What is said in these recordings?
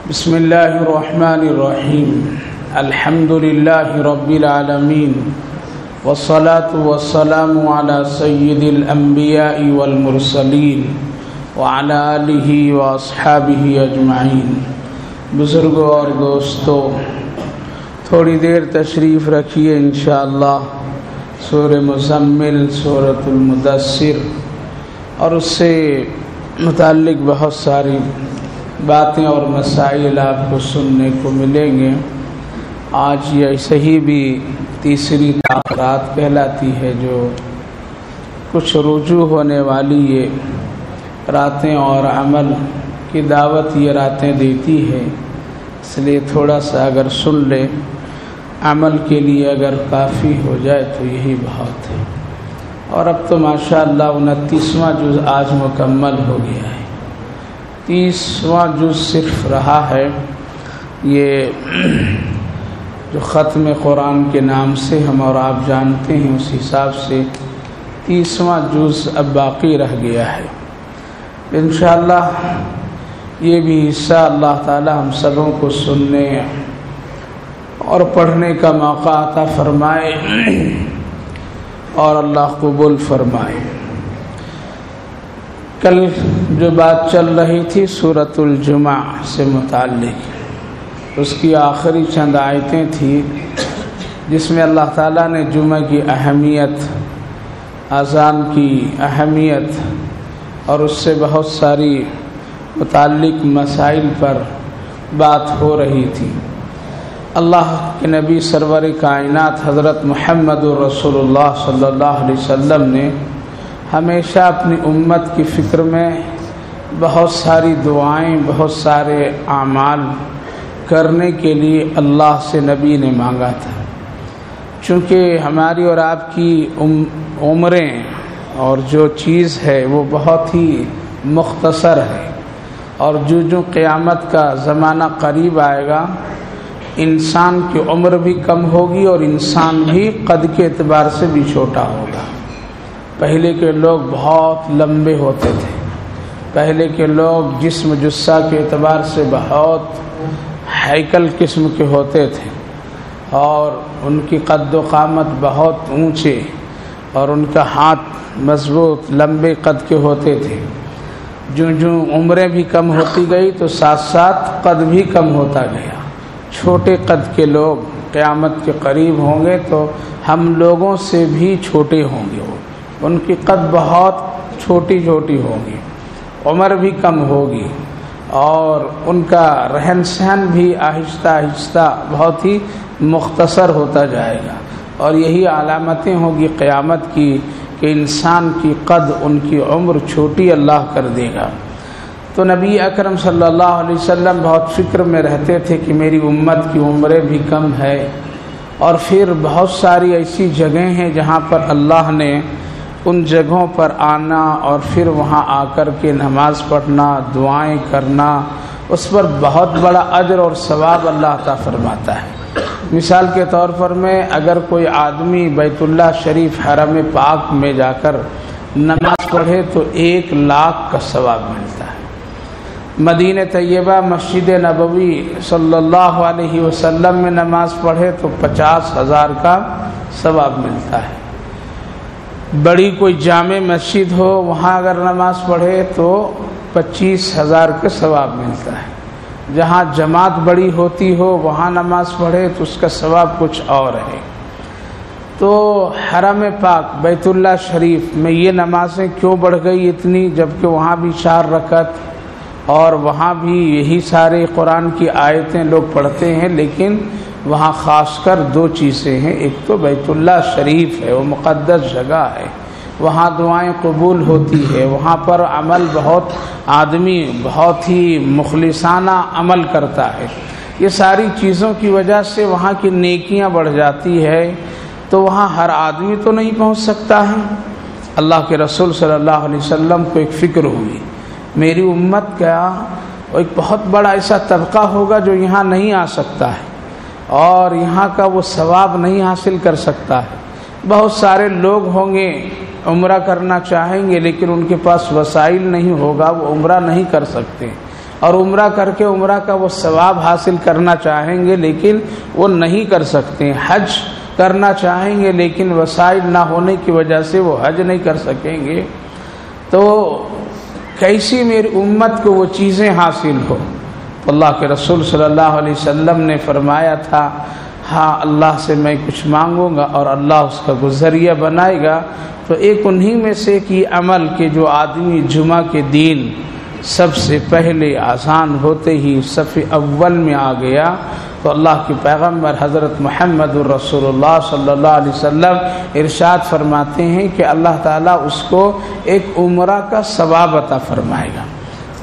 بسم اللہ الرحمن الرحیم الحمد للہ رب العالمین والصلاة والسلام علی سید الانبیاء والمرسلین وعلی آلہ واصحابہ اجمعین۔ بزرگوں اور دوستوں، تھوڑی دیر تشریف رکھیے انشاءاللہ سورہ مزمل، سورۃ المدثر اور اس سے متعلق بہت ساری باتیں اور مسائل آپ کو سننے کو ملیں گے۔ آج یہ ایسے ہی بھی تیسری رات کہلاتی ہے جو کچھ رجوع ہونے والی یہ راتیں اور عمل کی دعوت یہ راتیں دیتی ہے، اس لیے تھوڑا سا اگر سن لے عمل کے لیے اگر کافی ہو جائے تو یہی بہت ہے۔ اور اب تو ماشاءاللہ 29واں جز آج مکمل ہو گیا ہے، 30واں جز صرف رہا ہے۔ یہ جو ختم قرآن کے نام سے ہم اور آپ جانتے ہیں، اس حساب سے 30واں جز اب باقی رہ گیا ہے۔ انشاءاللہ یہ بھی حصہ اللہ تعالی ہم سبوں کو سننے اور پڑھنے کا موقع عطا فرمائے اور اللہ قبول فرمائے۔ کل جو بات چل رہی تھی سورۃ الجمعہ سے متعلق، اس کی آخری چند آیتیں تھیں جس میں اللہ تعالیٰ نے جمعہ کی اہمیت، اذان کی اہمیت اور اس سے بہت ساری متعلق مسائل پر بات ہو رہی تھی۔ اللہ کے نبی سرور کائنات حضرت محمد رسول اللہ صلی اللہ علیہ وسلم نے ہمیشہ اپنی امت کی فکر میں بہت ساری دعائیں، بہت سارے اعمال کرنے کے لیے اللہ سے نبی نے مانگا تھا، چونکہ ہماری اور آپ کی عمریں اور جو چیز ہے وہ بہت ہی مختصر ہے، اور جو قیامت کا زمانہ قریب آئے گا انسان کی عمر بھی کم ہوگی اور انسان بھی قد کے اعتبار سے بھی چھوٹا ہوگا۔ پہلے کے لوگ بہت لمبے ہوتے تھے، پہلے کے لوگ جسم جثہ کے اعتبار سے بہت ہیکل قسم کے ہوتے تھے اور ان کی قد و قامت بہت اونچے اور ان کا ہاتھ مضبوط لمبے قد کے ہوتے تھے۔ جو عمریں بھی کم ہوتی گئی تو ساتھ ساتھ قد بھی کم ہوتا گیا۔ چھوٹے قد کے لوگ قیامت کے قریب ہوں گے تو ہم لوگوں سے بھی چھوٹے ہوں گے، ان کی قد بہت چھوٹی چھوٹی ہوگی، عمر بھی کم ہوگی اور ان کا رہن سہن بھی آہستہ آہستہ بہت ہی مختصر ہوتا جائے گا، اور یہی علامتیں ہوگی قیامت کی کہ انسان کی قد، ان کی عمر چھوٹی اللہ کر دے گا۔ تو نبی اکرم صلی اللہ علیہ وسلم بہت فکر میں رہتے تھے کہ میری امت کی عمریں بھی کم ہے، اور پھر بہت ساری ایسی جگہیں ہیں جہاں پر اللہ نے ان جگہوں پر آنا اور پھر وہاں آ کر کے نماز پڑھنا، دعائیں کرنا، اس پر بہت بڑا اجر اور ثواب اللہ عطا فرماتا ہے۔ مثال کے طور پر میں اگر کوئی آدمی بیت اللہ شریف حرم پاک میں جا کر نماز پڑھے تو 1,00,000 کا ثواب ملتا ہے۔ مدینہ طیبہ مسجد نبوی صلی اللہ علیہ وسلم میں نماز پڑھے تو 50,000 کا ثواب ملتا ہے۔ بڑی کوئی جامع مسجد ہو وہاں اگر نماز پڑھے تو 25,000 کا ثواب ملتا ہے۔ جہاں جماعت بڑی ہوتی ہو وہاں نماز پڑھے تو اس کا ثواب کچھ اور ہے۔ تو حرم پاک بیت اللہ شریف میں یہ نمازیں کیوں بڑھ گئی اتنی، جبکہ وہاں بھی 4 رکعت اور وہاں بھی یہی سارے قرآن کی آیتیں لوگ پڑھتے ہیں، لیکن وہاں خاص کر 2 چیزیں ہیں۔ ایک تو بیت اللہ شریف ہے، وہ مقدس جگہ ہے، وہاں دعائیں قبول ہوتی ہے، وہاں پر عمل آدمی بہت ہی مخلصانہ عمل کرتا ہے۔ یہ ساری چیزوں کی وجہ سے وہاں کی نیکیاں بڑھ جاتی ہے، تو وہاں ہر آدمی تو نہیں پہنچ سکتا ہے۔ اللہ کے رسول صلی اللہ علیہ وسلم کو ایک فکر ہوئی، میری امت کا ایک بہت بڑا ایسا طبقہ ہوگا جو یہاں نہیں آ سکتا ہے اور یہاں کا وہ ثواب نہیں حاصل کر سکتا ہے، بہت سارے لوگ ہوں گے عمرہ کرنا چاہیں گے لیکن ان کے پاس وسائل نہیں ہوگا، وہ عمرہ نہیں کر سکتے، اور عمرہ کر کے عمرہ کا وہ ثواب حاصل کرنا چاہیں گے لیکن وہ نہیں کر سکتے، حج کرنا چاہیں گے لیکن وسائل نہ ہونے کی وجہ سے وہ حج نہیں کر سکیں گے، تو کیسی میری امت کو وہ چیزیں حاصل ہو؟ تو اللہ کے رسول صلی اللہ علیہ وسلم نے فرمایا تھا ہاں اللہ سے میں کچھ مانگوں گا اور اللہ اس کا ذریعہ بنائے گا، تو ایک انہی میں سے کی عمل کہ جو آدمی جمعہ کے دن سب سے پہلے اذان ہوتے ہی صف اول میں آ گیا تو اللہ کے پیغمبر حضرت محمد الرسول اللہ صلی اللہ علیہ وسلم ارشاد فرماتے ہیں کہ اللہ تعالیٰ اس کو ایک عمرہ کا ثواب عطا فرمائے گا،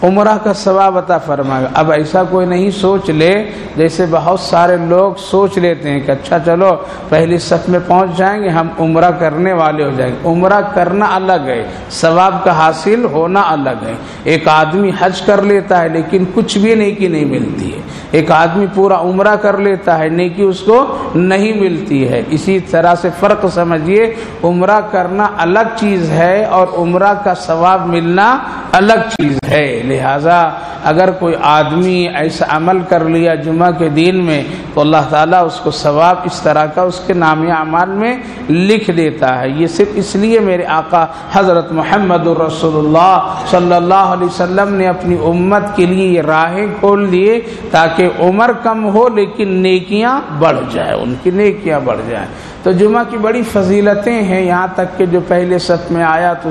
عمرہ کا ثواب عطا فرمائے گا۔ اب ایسا کوئی نہیں سوچ لے جیسے بہت سارے لوگ سوچ لیتے ہیں کہ اچھا چلو پہلی صف میں پہنچ جائیں گے ہم عمرہ کرنے والے ہو جائیں گے۔ عمرہ کرنا الگ ہے، ثواب کا حاصل ہونا الگ ہے۔ ایک آدمی حج کر لیتا ہے لیکن کچھ بھی نیکی نہیں ملتی ہے، ایک آدمی پورا عمرہ کر لیتا ہے نیکی اس کو نہیں ملتی ہے۔ اسی طرح سے فرق سمجھیے، عمرہ کرنا الگ چیز ہے اور عمرہ کا ثواب ملنا الگ چیز ہے۔ لہذا اگر کوئی آدمی ایسا عمل کر لیا جمعہ کے دن میں تو اللہ تعالیٰ اس کو ثواب اس طرح کا اس کے نام اعمال میں لکھ دیتا ہے۔ یہ صرف اس لیے میرے آقا حضرت محمد الرسول اللہ صلی اللہ علیہ وسلم نے اپنی امت کے لیے یہ راہیں کھول دیے تاکہ عمر کم ہو لیکن نیکیاں بڑھ جائیں، ان کی نیکیاں بڑھ جائیں۔ تو جمعہ کی بڑی فضیلتیں ہیں، یہاں تک کہ جو پہلے صف میں آیا تو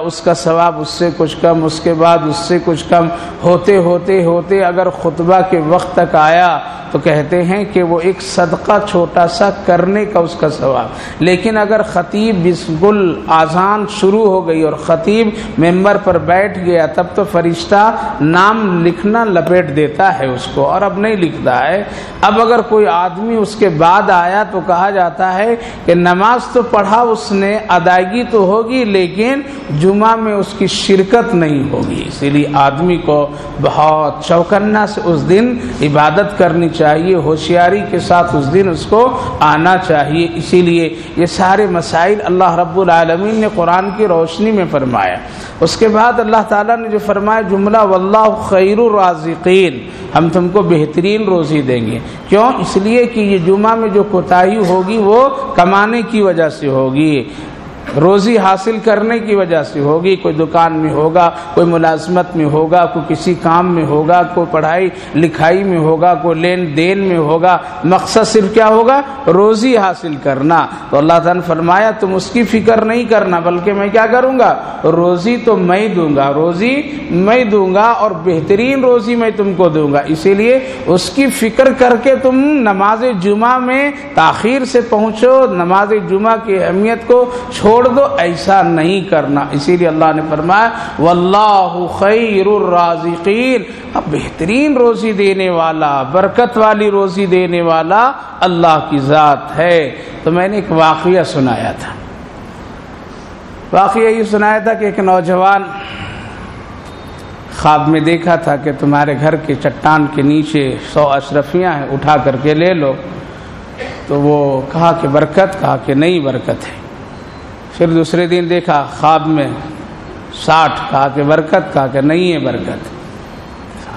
اس کا ثواب اس سے کچھ کم، اس کے بعد اس سے کچھ کم، ہوتے اگر خطبہ کے وقت تک آیا تو کہتے ہیں کہ وہ ایک صدقہ چھوٹا سا کرنے کا اس کا ثواب۔ لیکن اگر خطیب بالکل اذان شروع ہو گئی اور خطیب ممبر پر بیٹھ گیا تب تو فرشتہ نام لکھنا لپیٹ دیتا ہے اس کو، اور اب نہیں لکھتا ہے۔ اب اگر کوئی آدمی اس کے بعد آیا تو کہا جاتا ہے کہ نماز تو پڑھا اس نے، ادائیگی تو ہوگی لیکن جمعہ میں اس کی شرکت نہیں ہوگی، اسی لیے آدمی کو بہت چوکنا سے اس دن عبادت کرنی چاہیے، ہوشیاری کے ساتھ اس دن اس کو آنا چاہیے۔ اسی لیے یہ سارے مسائل اللہ رب العالمین نے قرآن کی روشنی میں فرمایا۔ اس کے بعد اللہ تعالیٰ نے جو فرمایا جملہ واللہ خیر الرازقین، ہم تم کو بہترین روزی دیں گے۔ کیوں؟ اس لیے کہ یہ جمعہ میں جو کوتاہی ہوگی وہ کمانے کی وجہ سے ہوگی، روزی حاصل کرنے کی وجہ سے ہوگی۔ کوئی دکان میں ہوگا، کوئی ملازمت میں ہوگا، کوئی کسی کام میں ہوگا، کوئی پڑھائی لکھائی میں ہوگا، کوئی لین دین میں ہوگا، مقصد صرف کیا ہوگا؟ روزی حاصل کرنا۔ تو اللہ تعالیٰ نے فرمایا تم اس کی فکر نہیں کرنا بلکہ میں کیا کروں گا؟ روزی تو میں دوں گا، روزی میں دوں گا اور بہترین روزی میں تم کو دوں گا۔ اسی لیے اس کی فکر کر کے تم نماز جمعہ میں تاخیر سے پہنچو، نماز جمعہ کی اہمیت کو چھوڑ دو، ایسا نہیں کرنا۔ اسی لیے اللہ نے فرمایا واللہ خیر الرازقین، اب بہترین روزی دینے والا، برکت والی روزی دینے والا اللہ کی ذات ہے۔ تو میں نے ایک واقعہ سنایا تھا، واقعہ یہ سنایا تھا کہ ایک نوجوان خواب میں دیکھا تھا کہ تمہارے گھر کے چٹان کے نیچے 100 اشرفیاں ہیں، اٹھا کر کے لے لو۔ تو وہ کہا کہ برکت، کہا کہ نہیں برکت ہے۔ پھر دوسرے دن دیکھا خواب میں 60، کہا کہ برکت، کہا کہ نہیں ہے برکت۔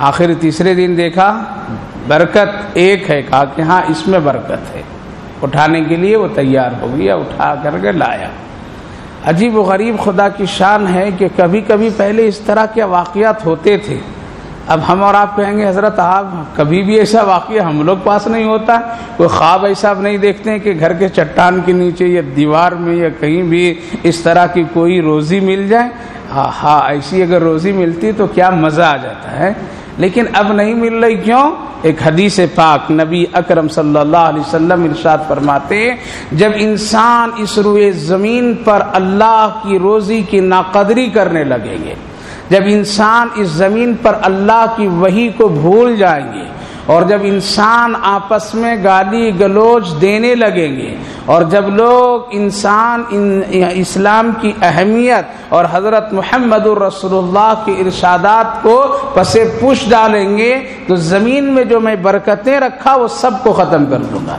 آخر تیسرے دن دیکھا برکت 1 ہے، کہا کہ ہاں اس میں برکت ہے۔ اٹھانے کے لیے وہ تیار ہو گیا، اٹھا کر کے لایا۔ عجیب و غریب خدا کی شان ہے کہ کبھی کبھی پہلے اس طرح کے واقعات ہوتے تھے۔ اب ہم اور آپ کہیں گے حضرت آپ کبھی بھی ایسا واقعہ ہم لوگ پاس نہیں ہوتا، کوئی خواب ایسا آپ نہیں دیکھتے ہیں کہ گھر کے چٹان کے نیچے یا دیوار میں یا کہیں بھی اس طرح کی کوئی روزی مل جائے؟ ہاں ایسی اگر روزی ملتی تو کیا مزہ آ جاتا ہے، لیکن اب نہیں مل رہی۔ کیوں؟ ایک حدیث پاک نبی اکرم صلی اللہ علیہ وسلم ارشاد فرماتے ہیں جب انسان اس روئے زمین پر اللہ کی روزی کی ناقدری کرنے لگیں گے، جب انسان اس زمین پر اللہ کی وحی کو بھول جائیں گے، اور جب انسان آپس میں گالی گلوچ دینے لگیں گے، اور جب لوگ انسان اسلام کی اہمیت اور حضرت محمد الرسول اللہ کے ارشادات کو پس پش ڈالیں گے تو زمین میں جو میں برکتیں رکھا وہ سب کو ختم کر دوں گا۔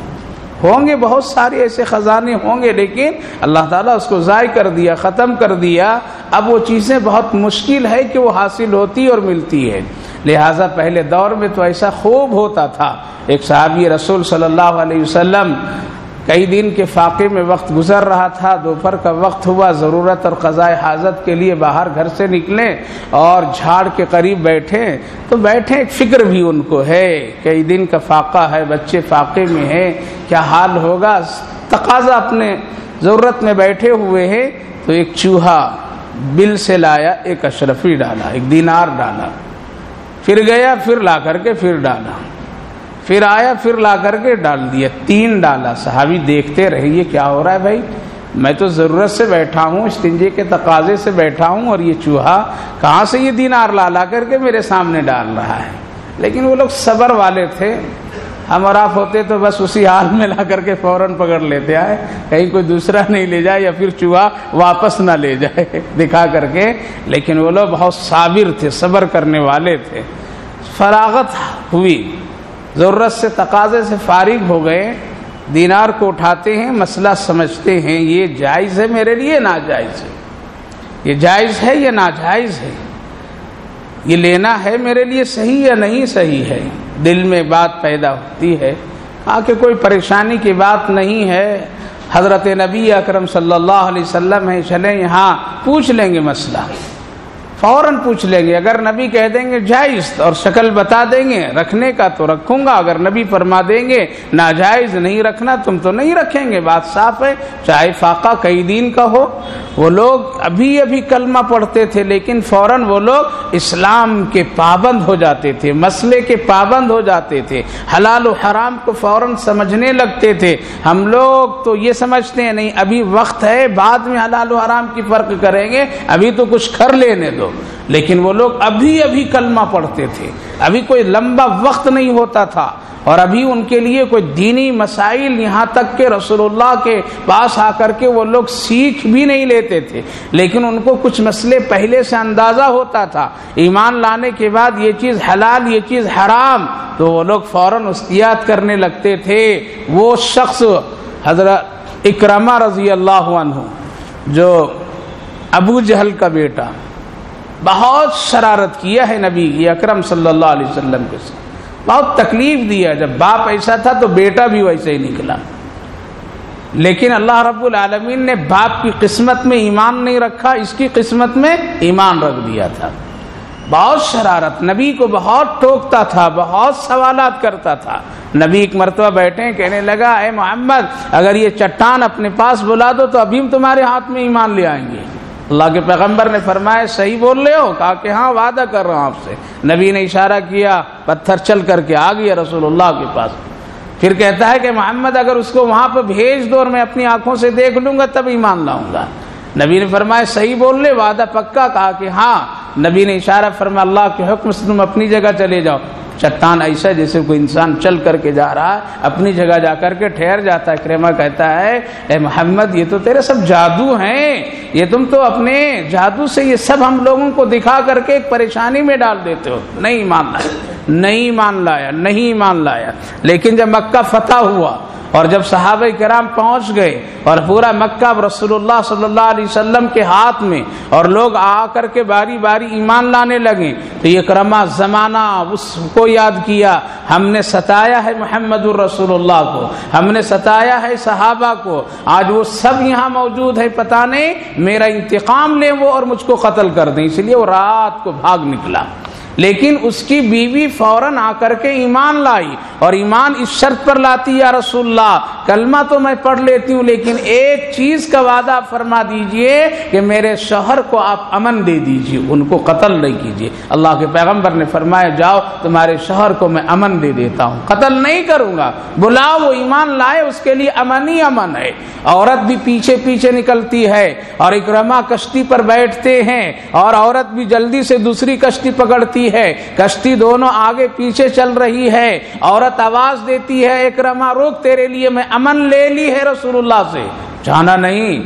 ہوں گے بہت سارے ایسے خزانے ہوں گے، لیکن اللہ تعالیٰ اس کو ضائع کر دیا، ختم کر دیا۔ اب وہ چیزیں بہت مشکل ہے کہ وہ حاصل ہوتی اور ملتی ہے۔ لہٰذا پہلے دور میں تو ایسا خوب ہوتا تھا۔ ایک صحابی رسول صلی اللہ علیہ وسلم کئی دن کے فاقے میں وقت گزر رہا تھا، دوپہر کا وقت ہوا، ضرورت اور قضاء حاجت کے لیے باہر گھر سے نکلیں اور جھاڑ کے قریب بیٹھے تو بیٹھے، ایک فکر بھی ان کو ہے، کئی دن کا فاقہ ہے، بچے فاقے میں ہیں، کیا حال ہوگا، تقاضا اپنے ضرورت میں بیٹھے ہوئے ہیں۔ تو ایک چوہا بل سے لایا، ایک اشرفی ڈالا، ایک دینار ڈالا، پھر گیا، پھر لا کر کے پھر ڈالا، پھر آیا، پھر لا کر کے ڈال دیا، 3 ڈالا۔ صحابی دیکھتے رہے یہ کیا ہو رہا ہے بھائی، میں تو ضرورت سے بیٹھا ہوں، استنجے کے تقاضے سے بیٹھا ہوں، اور یہ چوہا کہاں سے یہ دینار لا کر کے میرے سامنے ڈال رہا ہے۔ لیکن وہ لوگ صبر والے تھے، ہم اور آپ ہوتے تو بس اسی حال میں لا کر کے فوراً پکڑ لیتے ہیں، کہیں کوئی دوسرا نہیں لے جائے یا پھر چوہا واپس نہ لے جائے دکھا کر کے۔ لیکن وہ لوگ بہت صابر تھے، صبر کرنے والے تھے۔ فراغت ہوئی، ضرورت سے تقاضے سے فارغ ہو گئے، دینار کو اٹھاتے ہیں، مسئلہ سمجھتے ہیں، یہ جائز ہے میرے لیے، ناجائز ہے، یہ جائز ہے یا ناجائز ہے، یہ لینا ہے میرے لیے صحیح یا نہیں صحیح ہے۔ دل میں بات پیدا ہوتی ہے، کہا کہ کوئی پریشانی کی بات نہیں ہے، حضرت نبی اکرم صلی اللہ علیہ وسلم ہیں، چلیں یہاں پوچھ لیں گے مسئلہ، فوراً پوچھ لیں گے۔ اگر نبی کہہ دیں گے جائز اور شکل بتا دیں گے رکھنے کا تو رکھوں گا، اگر نبی فرما دیں گے ناجائز نہیں رکھنا تم تو نہیں رکھیں گے، بات صاف ہے۔ چاہے فاقہ کئی دین کا ہو، وہ لوگ ابھی کلمہ پڑھتے تھے، لیکن فوراً وہ لوگ اسلام کے پابند ہو جاتے تھے، مسئلے کے پابند ہو جاتے تھے، حلال و حرام کو فوراً سمجھنے لگتے تھے۔ ہم لوگ تو یہ سمجھتے ہیں نہیں ابھی وقت ہے، بعد میں حلال و حرام کی فرق کریں گے، ابھی تو کچھ کر لینے دو۔ لیکن وہ لوگ ابھی کلمہ پڑھتے تھے، ابھی کوئی لمبا وقت نہیں ہوتا تھا، اور ابھی ان کے لیے کوئی دینی مسائل یہاں تک کہ رسول اللہ کے پاس آ کر کے وہ لوگ سیکھ بھی نہیں لیتے تھے، لیکن ان کو کچھ مسئلے پہلے سے اندازہ ہوتا تھا۔ ایمان لانے کے بعد یہ چیز حلال، یہ چیز حرام، تو وہ لوگ فوراً احتیاط کرنے لگتے تھے۔ وہ شخص حضرت اکرمہ رضی اللہ عنہ، جو ابو جہل کا بیٹا، بہت شرارت کیا ہے نبی اکرم صلی اللہ علیہ وسلم کے ساتھ، بہت تکلیف دیا۔ جب باپ ایسا تھا تو بیٹا بھی ویسے ہی نکلا، لیکن اللہ رب العالمین نے باپ کی قسمت میں ایمان نہیں رکھا، اس کی قسمت میں ایمان رکھ دیا تھا۔ بہت شرارت، نبی کو بہت ٹوکتا تھا، بہت سوالات کرتا تھا۔ نبی ایک مرتبہ بیٹھے، کہنے لگا اے محمد اگر یہ چٹان اپنے پاس بلا دو تو ابھی ہم تمہارے ہاتھ میں ایمان لے آئیں گے۔ اللہ کے پیغمبر نے فرمایا صحیح بول رہے ہو؟ کہا کہ ہاں وعدہ کر رہا ہوں آپ سے۔ نبی نے اشارہ کیا، پتھر چل کر کے آ گیا رسول اللہ کے پاس۔ پھر کہتا ہے کہ محمد اگر اس کو وہاں پہ بھیج دو اور میں اپنی آنکھوں سے دیکھ لوں گا تب ایمان لاؤں گا۔ نبی نے فرمایا صحیح بول رہے، وعدہ پکا؟ کہا کہ ہاں۔ نبی نے اشارہ فرمایا اللہ کے حکم سے تم اپنی جگہ چلے جاؤ۔ چٹان ایسا جیسے کوئی انسان چل کر کے جا رہا ہے، اپنی جگہ جا کر کے ٹھہر جاتا ہے۔ کرما کہتا ہے اے محمد یہ تو تیرے سب جادو ہیں، یہ تم تو اپنے جادو سے یہ سب ہم لوگوں کو دکھا کر کے ایک پریشانی میں ڈال دیتے ہو۔ نہیں مان لایا۔ لیکن جب مکہ فتح ہوا اور جب صحابہ کرام پہنچ گئے اور پورا مکہ رسول اللہ صلی اللہ علیہ وسلم کے ہاتھ میں، اور لوگ آ کر کے باری باری ایمان لانے لگے، تو یہ کرما زمانہ اس کو یاد کیا، ہم نے ستایا ہے محمد الرسول اللہ کو، ہم نے ستایا ہے صحابہ کو، آج وہ سب یہاں موجود ہے، پتہ نہیں میرا انتقام لیں وہ اور مجھ کو قتل کر دیں۔ اس لیے وہ رات کو بھاگ نکلا، لیکن اس کی بیوی فوراً آ کر کے ایمان لائی، اور ایمان اس شرط پر لاتی یا رسول اللہ کلمہ تو میں پڑھ لیتی ہوں لیکن ایک چیز کا وعدہ فرما دیجئے کہ میرے شوہر کو آپ امن دے دیجئے، ان کو قتل نہیں کیجئے۔ اللہ کے پیغمبر نے فرمایا جاؤ تمہارے شوہر کو میں امن دے دیتا ہوں، قتل نہیں کروں گا، بلاؤ وہ ایمان لائے، اس کے لیے امن ہی امن ہے۔ عورت بھی پیچھے پیچھے نکلتی ہے اور اکرمہ کشتی پر بیٹھتے ہیں، اور عورت بھی جلدی سے دوسری کشتی پکڑتی ہے، کشتی دونوں آگے پیچھے چل رہی ہے۔ عورت آواز دیتی ہے اکرمہ روک، تیرے لیے میں امن لے لی ہے رسول اللہ سے، جانا نہیں۔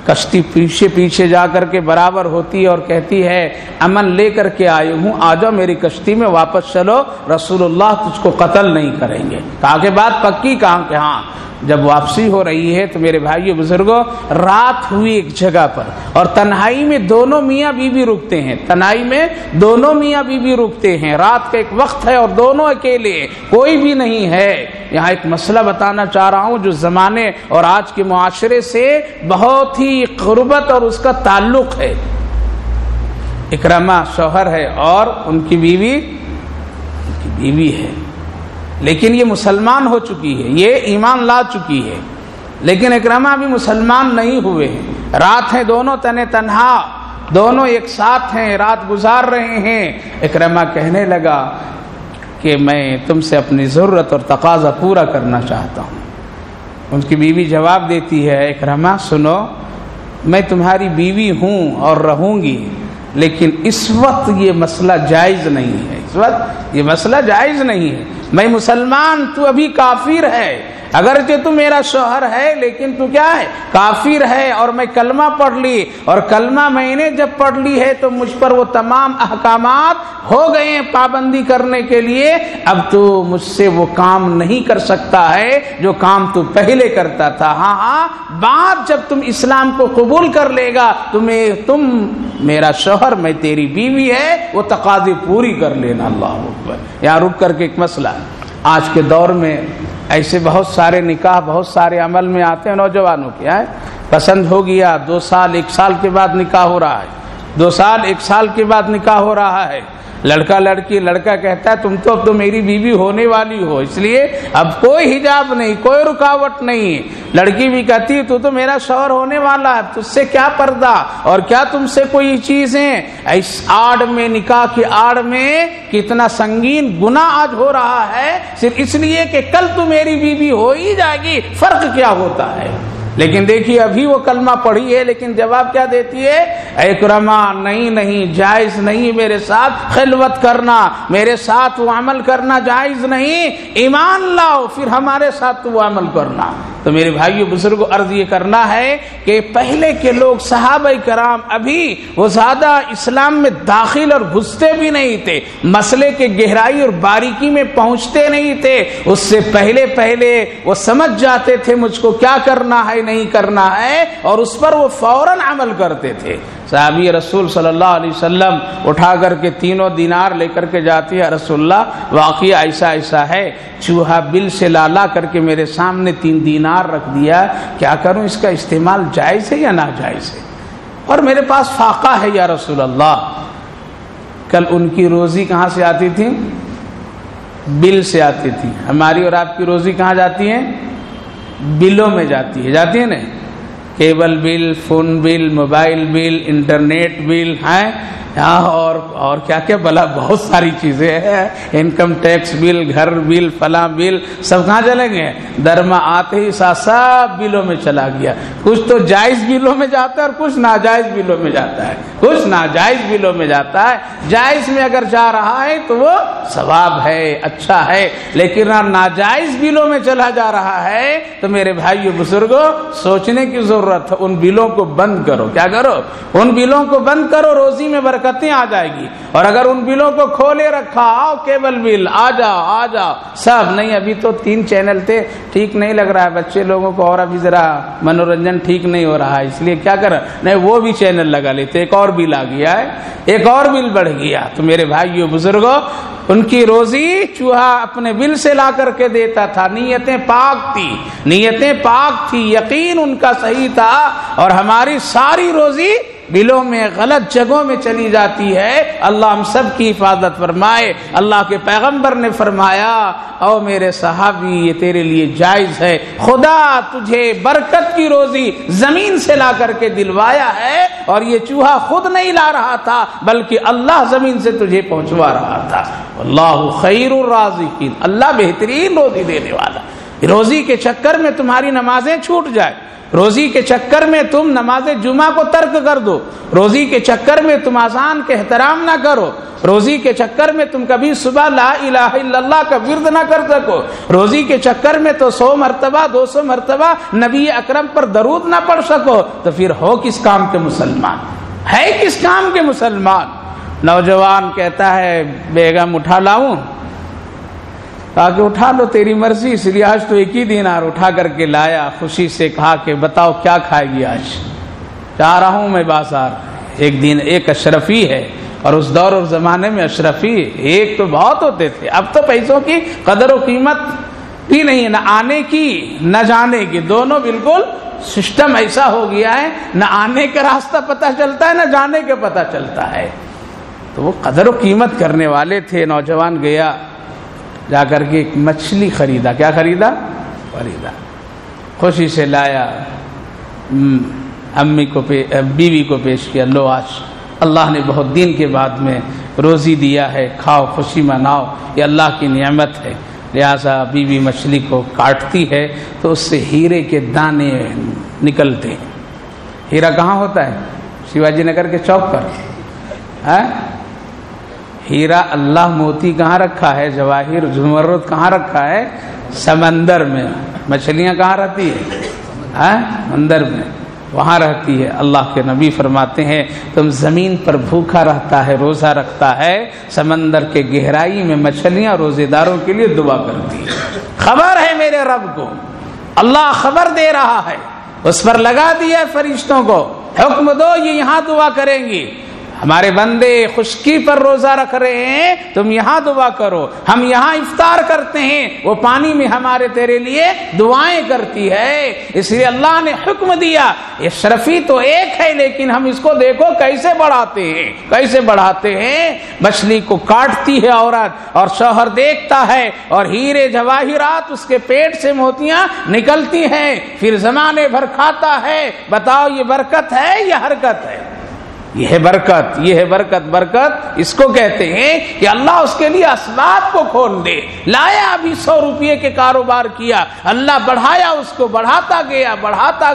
کشتی پیچھے پیچھے جا کر کے برابر ہوتی ہے اور کہتی ہے امن لے کر کے آئی ہوں، آ جاؤ میری کشتی میں واپس چلو، رسول اللہ تجھ کو قتل نہیں کریں گے۔ کہا کہ بات پکی؟ کہا کہ ہاں۔ جب واپسی ہو رہی ہے تو میرے بھائیو بزرگوں رات ہوئی ایک جگہ پر اور تنہائی میں دونوں میاں بیوی رکتے ہیں، تنہائی میں دونوں میاں بیوی رکتے ہیں، رات کا ایک وقت ہے اور دونوں اکیلے، کوئی بھی نہیں ہے۔ یہاں ایک مسئلہ بتانا چاہ رہا ہوں جو زمانے اور آج کے معاشرے سے بہت ہی قربت اور اس کا تعلق ہے۔ اکرمہ شوہر ہے اور ان کی بیوی ہے، لیکن یہ مسلمان ہو چکی ہے، یہ ایمان لا چکی ہے، لیکن اکرمہ ابھی مسلمان نہیں ہوئے ہیں۔ رات ہے، دونوں تنہا، دونوں ایک ساتھ ہیں، رات گزار رہے ہیں۔ اکرمہ کہنے لگا کہ میں تم سے اپنی ضرورت اور تقاضا پورا کرنا چاہتا ہوں۔ ان کی بیوی جواب دیتی ہے، اکرمہ سنو، میں تمہاری بیوی ہوں اور رہوں گی، لیکن اس وقت یہ مسئلہ جائز نہیں ہے، اس وقت یہ مسئلہ جائز نہیں ہے۔ میں مسلمان، تو ابھی کافر ہے، اگرچہ تو میرا شوہر ہے لیکن تو کیا ہے؟ کافر ہے، اور میں کلمہ پڑھ لی، اور کلمہ میں نے جب پڑھ لی ہے تو مجھ پر وہ تمام احکامات ہو گئے ہیں پابندی کرنے کے لیے، اب تو مجھ سے وہ کام نہیں کر سکتا ہے جو کام تو پہلے کرتا تھا۔ ہاں بعد جب تم اسلام کو قبول کر لے گا تم میرا شوہر، میں تیری بیوی ہے، وہ تقاضے پوری کر لینا۔ اللہ اکبر۔ یہاں رک کر کے ایک مسئلہ، آج کے دور میں ایسے بہت سارے نکاح بہت سارے عمل میں آتے ہیں، نوجوانوں کے ہے پسند ہو گیا، 2 سال 1 سال کے بعد نکاح ہو رہا ہے، 2 سال 1 سال کے بعد نکاح ہو رہا ہے، لڑکا لڑکی، لڑکا کہتا ہے تم تو اب تو میری بیوی ہونے والی ہو، اس لیے اب کوئی حجاب نہیں، کوئی رکاوٹ نہیں۔ لڑکی بھی کہتی ہے تو میرا شوہر ہونے والا ہے، تجھ سے کیا پردہ اور کیا تم سے کوئی چیزیں۔ اس آڑ میں، نکاح کی آڑ میں کتنا سنگین گناہ آج ہو رہا ہے، صرف اس لیے کہ کل تو میری بیوی ہو ہی جائے گی، فرق کیا ہوتا ہے۔ لیکن دیکھیے ابھی وہ کلمہ پڑھی ہے لیکن جواب کیا دیتی ہے؟ اکرمہ نہیں، جائز نہیں میرے ساتھ خلوت کرنا، میرے ساتھ وہ عمل کرنا جائز نہیں، ایمان لاؤ پھر ہمارے ساتھ وہ عمل کرنا۔ تو میرے بھائیو بزرگوں عرض یہ کرنا ہے کہ پہلے کے لوگ صحابہ کرام ابھی وہ زیادہ اسلام میں داخل اور گھستے بھی نہیں تھے، مسئلے کے گہرائی اور باریکی میں پہنچتے نہیں تھے، اس سے پہلے وہ سمجھ جاتے تھے مجھ کو کیا کرنا ہے نہیں کرنا ہے، اور اس پر وہ فوراً عمل کرتے تھے۔ صحابی رسول صلی اللہ علیہ وسلم اٹھا کر کے 3 دینار لے کر کے جاتی ہے، رسول اللہ واقعی ایسا ہے، چوہا بل سے لا کر کے میرے سامنے 3 دینار رکھ دیا، کیا کروں، اس کا استعمال جائز ہے یا ناجائز ہے؟ اور میرے پاس فاقہ ہے یا رسول اللہ۔ کل ان کی روزی کہاں سے آتی تھی؟ بل سے آتی تھی۔ ہماری اور آپ کی روزی کہاں جاتی ہے؟ بلوں میں جاتی ہے نا، کیبل بل، فون بل، موبائل بل، انٹرنیٹ بل ہیں، اور کیا کیا بلا بہت ساری چیزیں ہیں، انکم ٹیکس بل، گھر بل، فلاں بل، سب کہاں چلے گئے؟ درما آتے ہی سب بلوں میں چلا گیا۔ کچھ تو جائز بلوں میں جاتا ہے اور کچھ ناجائز بلوں میں جاتا ہے، کچھ ناجائز بلوں میں جاتا ہے۔ جائز میں اگر جا رہا ہے تو وہ ثواب ہے، اچھا ہے، لیکن ناجائز بلوں میں چلا جا رہا ہے تو میرے بھائیو بزرگوں سوچنے کی ضرورت ہے، ان بلوں کو بند کرو۔ کیا کرو؟ ان بلوں کو بند کرو، روزی میں برکتیں آ جائے گی۔ اور اگر ان بلوں کو کھولے رکھا، آؤ کیبل بل، آ جاؤ سب نہیں، ابھی تو 3 چینل تھے، ٹھیک نہیں لگ رہا ہے بچے لوگوں کو، اور ابھی ذرا منورنجن ٹھیک نہیں ہو رہا ہے، اس لیے کیا کریں، نہیں وہ بھی چینل لگا لیتے، ایک اور بل آ گیا ہے، ایک اور بل بڑھ گیا۔ تو میرے بھائیو بزرگوں ان کی روزی چوہا اپنے بل سے لا کر کے دیتا تھا، نیتیں پاک تھی، یقین ان کا صحیح تھا، اور ہماری ساری روزی بلوں میں غلط جگہوں میں چلی جاتی ہے۔ اللہ ہم سب کی حفاظت فرمائے۔ اللہ کے پیغمبر نے فرمایا، او میرے صحابی یہ تیرے لیے جائز ہے، خدا تجھے برکت کی روزی زمین سے لا کر کے دلوایا ہے، اور یہ چوہا خود نہیں لا رہا تھا بلکہ اللہ زمین سے تجھے پہنچوا رہا تھا۔ اللہ خیر الرازقین، اللہ بہترین روزی دینے والا۔ روزی کے چکر میں تمہاری نمازیں چھوٹ جائے، روزی کے چکر میں تم نماز جمعہ کو ترک کر دو، روزی کے چکر میں تم اذان کے احترام نہ کرو، روزی کے چکر میں تم کبھی صبح لا الہ الا اللہ کا ورد نہ کر سکو، روزی کے چکر میں تو 100 مرتبہ 200 مرتبہ نبی اکرم پر درود نہ پڑھ سکو، تو پھر ہو کس کام کے مسلمان؟ ہے کس کام کے مسلمان؟ نوجوان کہتا ہے بیگم اٹھا لاؤں، کہا کہ اٹھا لو تیری مرضی، اس لیے آج تو 1 ہی دینار اٹھا کر کے لایا، خوشی سے کہا کہ بتاؤ کیا کھائے گی آج؟ جا رہا ہوں میں بازار۔ ایک اشرفی ہے، اور اس دور اور زمانے میں اشرفی ایک تو بہت ہوتے تھے، اب تو پیسوں کی قدر و قیمت بھی نہیں ہے، نہ آنے کی نہ جانے کی، دونوں بالکل سسٹم ایسا ہو گیا ہے، نہ آنے کا راستہ پتہ چلتا ہے نہ جانے کا پتہ چلتا ہے۔ تو وہ قدر و قیمت کرنے والے تھے۔ نوجوان گیا، جا کر کے ایک مچھلی خریدا۔ کیا خریدا؟ خوشی سے لایا، بیوی کو پیش کیا، لو آج اللہ نے بہت دن کے بعد میں روزی دیا ہے، کھاؤ، خوشی مناؤ، یہ اللہ کی نعمت ہے۔ لہٰذا بیوی مچھلی کو کاٹتی ہے تو اس سے ہیرے کے دانے نکلتے ہیں۔ ہیرا کہاں ہوتا ہے؟ شیواجی نگر کے چوک پر۔ ہیرا اللہ موتی کہاں رکھا ہے؟ جواہر زمرد کہاں رکھا ہے؟ سمندر میں۔ مچھلیاں کہاں رہتی ہے؟ سمندر میں، وہاں رہتی ہے۔ اللہ کے نبی فرماتے ہیں تم زمین پر بھوکا رہتا ہے، روزہ رکھتا ہے، سمندر کے گہرائی میں مچھلیاں روزے داروں کے لیے دعا کرتی ہیں۔ خبر ہے میرے رب کو، اللہ خبر دے رہا ہے، اس پر لگا دیا ہے فرشتوں کو، حکم دو یہ یہاں دعا کریں گی۔ ہمارے بندے خشکی پر روزہ رکھ رہے ہیں، تم یہاں دعا کرو، ہم یہاں افطار کرتے ہیں، وہ پانی میں ہمارے تیرے لیے دعائیں کرتی ہے۔ اس لیے اللہ نے حکم دیا، اشرفی تو ایک ہے لیکن ہم اس کو دیکھو کیسے بڑھاتے ہیں۔ مچھلی کو کاٹتی ہے عورت اور شوہر دیکھتا ہے، اور ہیرے جواہرات اس کے پیٹ سے موتیاں نکلتی ہیں، پھر زمانے بھر کھاتا ہے۔ بتاؤ یہ برکت ہے یا حرکت ہے؟ یہ ہے برکت۔ برکت اس کو کہتے ہیں کہ اللہ اس کے لیے اسباب کو کھول دے۔ لایا ابھی 100 روپے کے کاروبار کیا، اللہ بڑھایا اس کو، بڑھاتا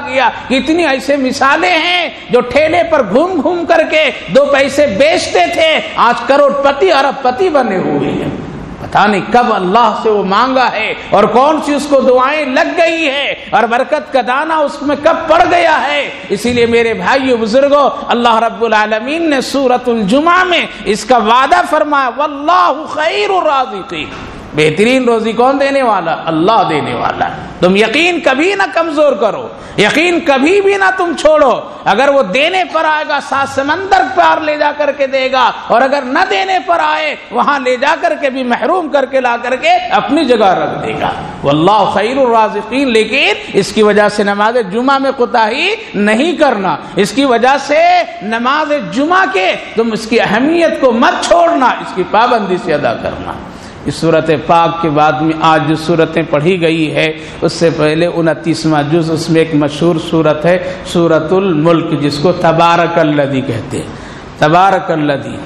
گیا۔ اتنی ایسے مثالیں ہیں جو ٹھیلے پر گھوم کر کے 2 پیسے بیچتے تھے، آج کروڑ پتی ارب پتی بنے ہوئے ہیں۔ پتہ نہیں کب اللہ سے وہ مانگا ہے اور کون سی اس کو دعائیں لگ گئی ہے اور برکت کا دانہ اس میں کب پڑ گیا ہے۔ اسی لیے میرے بھائیو بزرگوں، اللہ رب العالمین نے سورۃ الجمعہ میں اس کا وعدہ فرمایا، واللہ خیر الرازقین، بہترین روزی کون دینے والا؟ اللہ دینے والا۔ تم یقین کبھی نہ کمزور کرو، یقین کبھی بھی نہ تم چھوڑو۔ اگر وہ دینے پر آئے گا 7 سمندر پار لے جا کر کے دے گا، اور اگر نہ دینے پر آئے وہاں لے جا کر کے بھی محروم کر کے لا کر کے اپنی جگہ رکھ دے گا۔ واللہ خیر الرازقین۔ لیکن اس کی وجہ سے نماز جمعہ میں کوتاہی نہیں کرنا، اس کی وجہ سے نماز جمعہ کے تم اس کی اہمیت کو مت چھوڑنا، اس کی پابندی سے ادا کرنا۔ اس سورت پاک کے بعد میں آج جو سورتیں پڑھی گئی ہے، اس سے پہلے 29واں جز، اس میں ایک مشہور سورت ہے سورۃ الملک، جس کو تبارک الذی کہتے ہیں۔ تبارک الذی،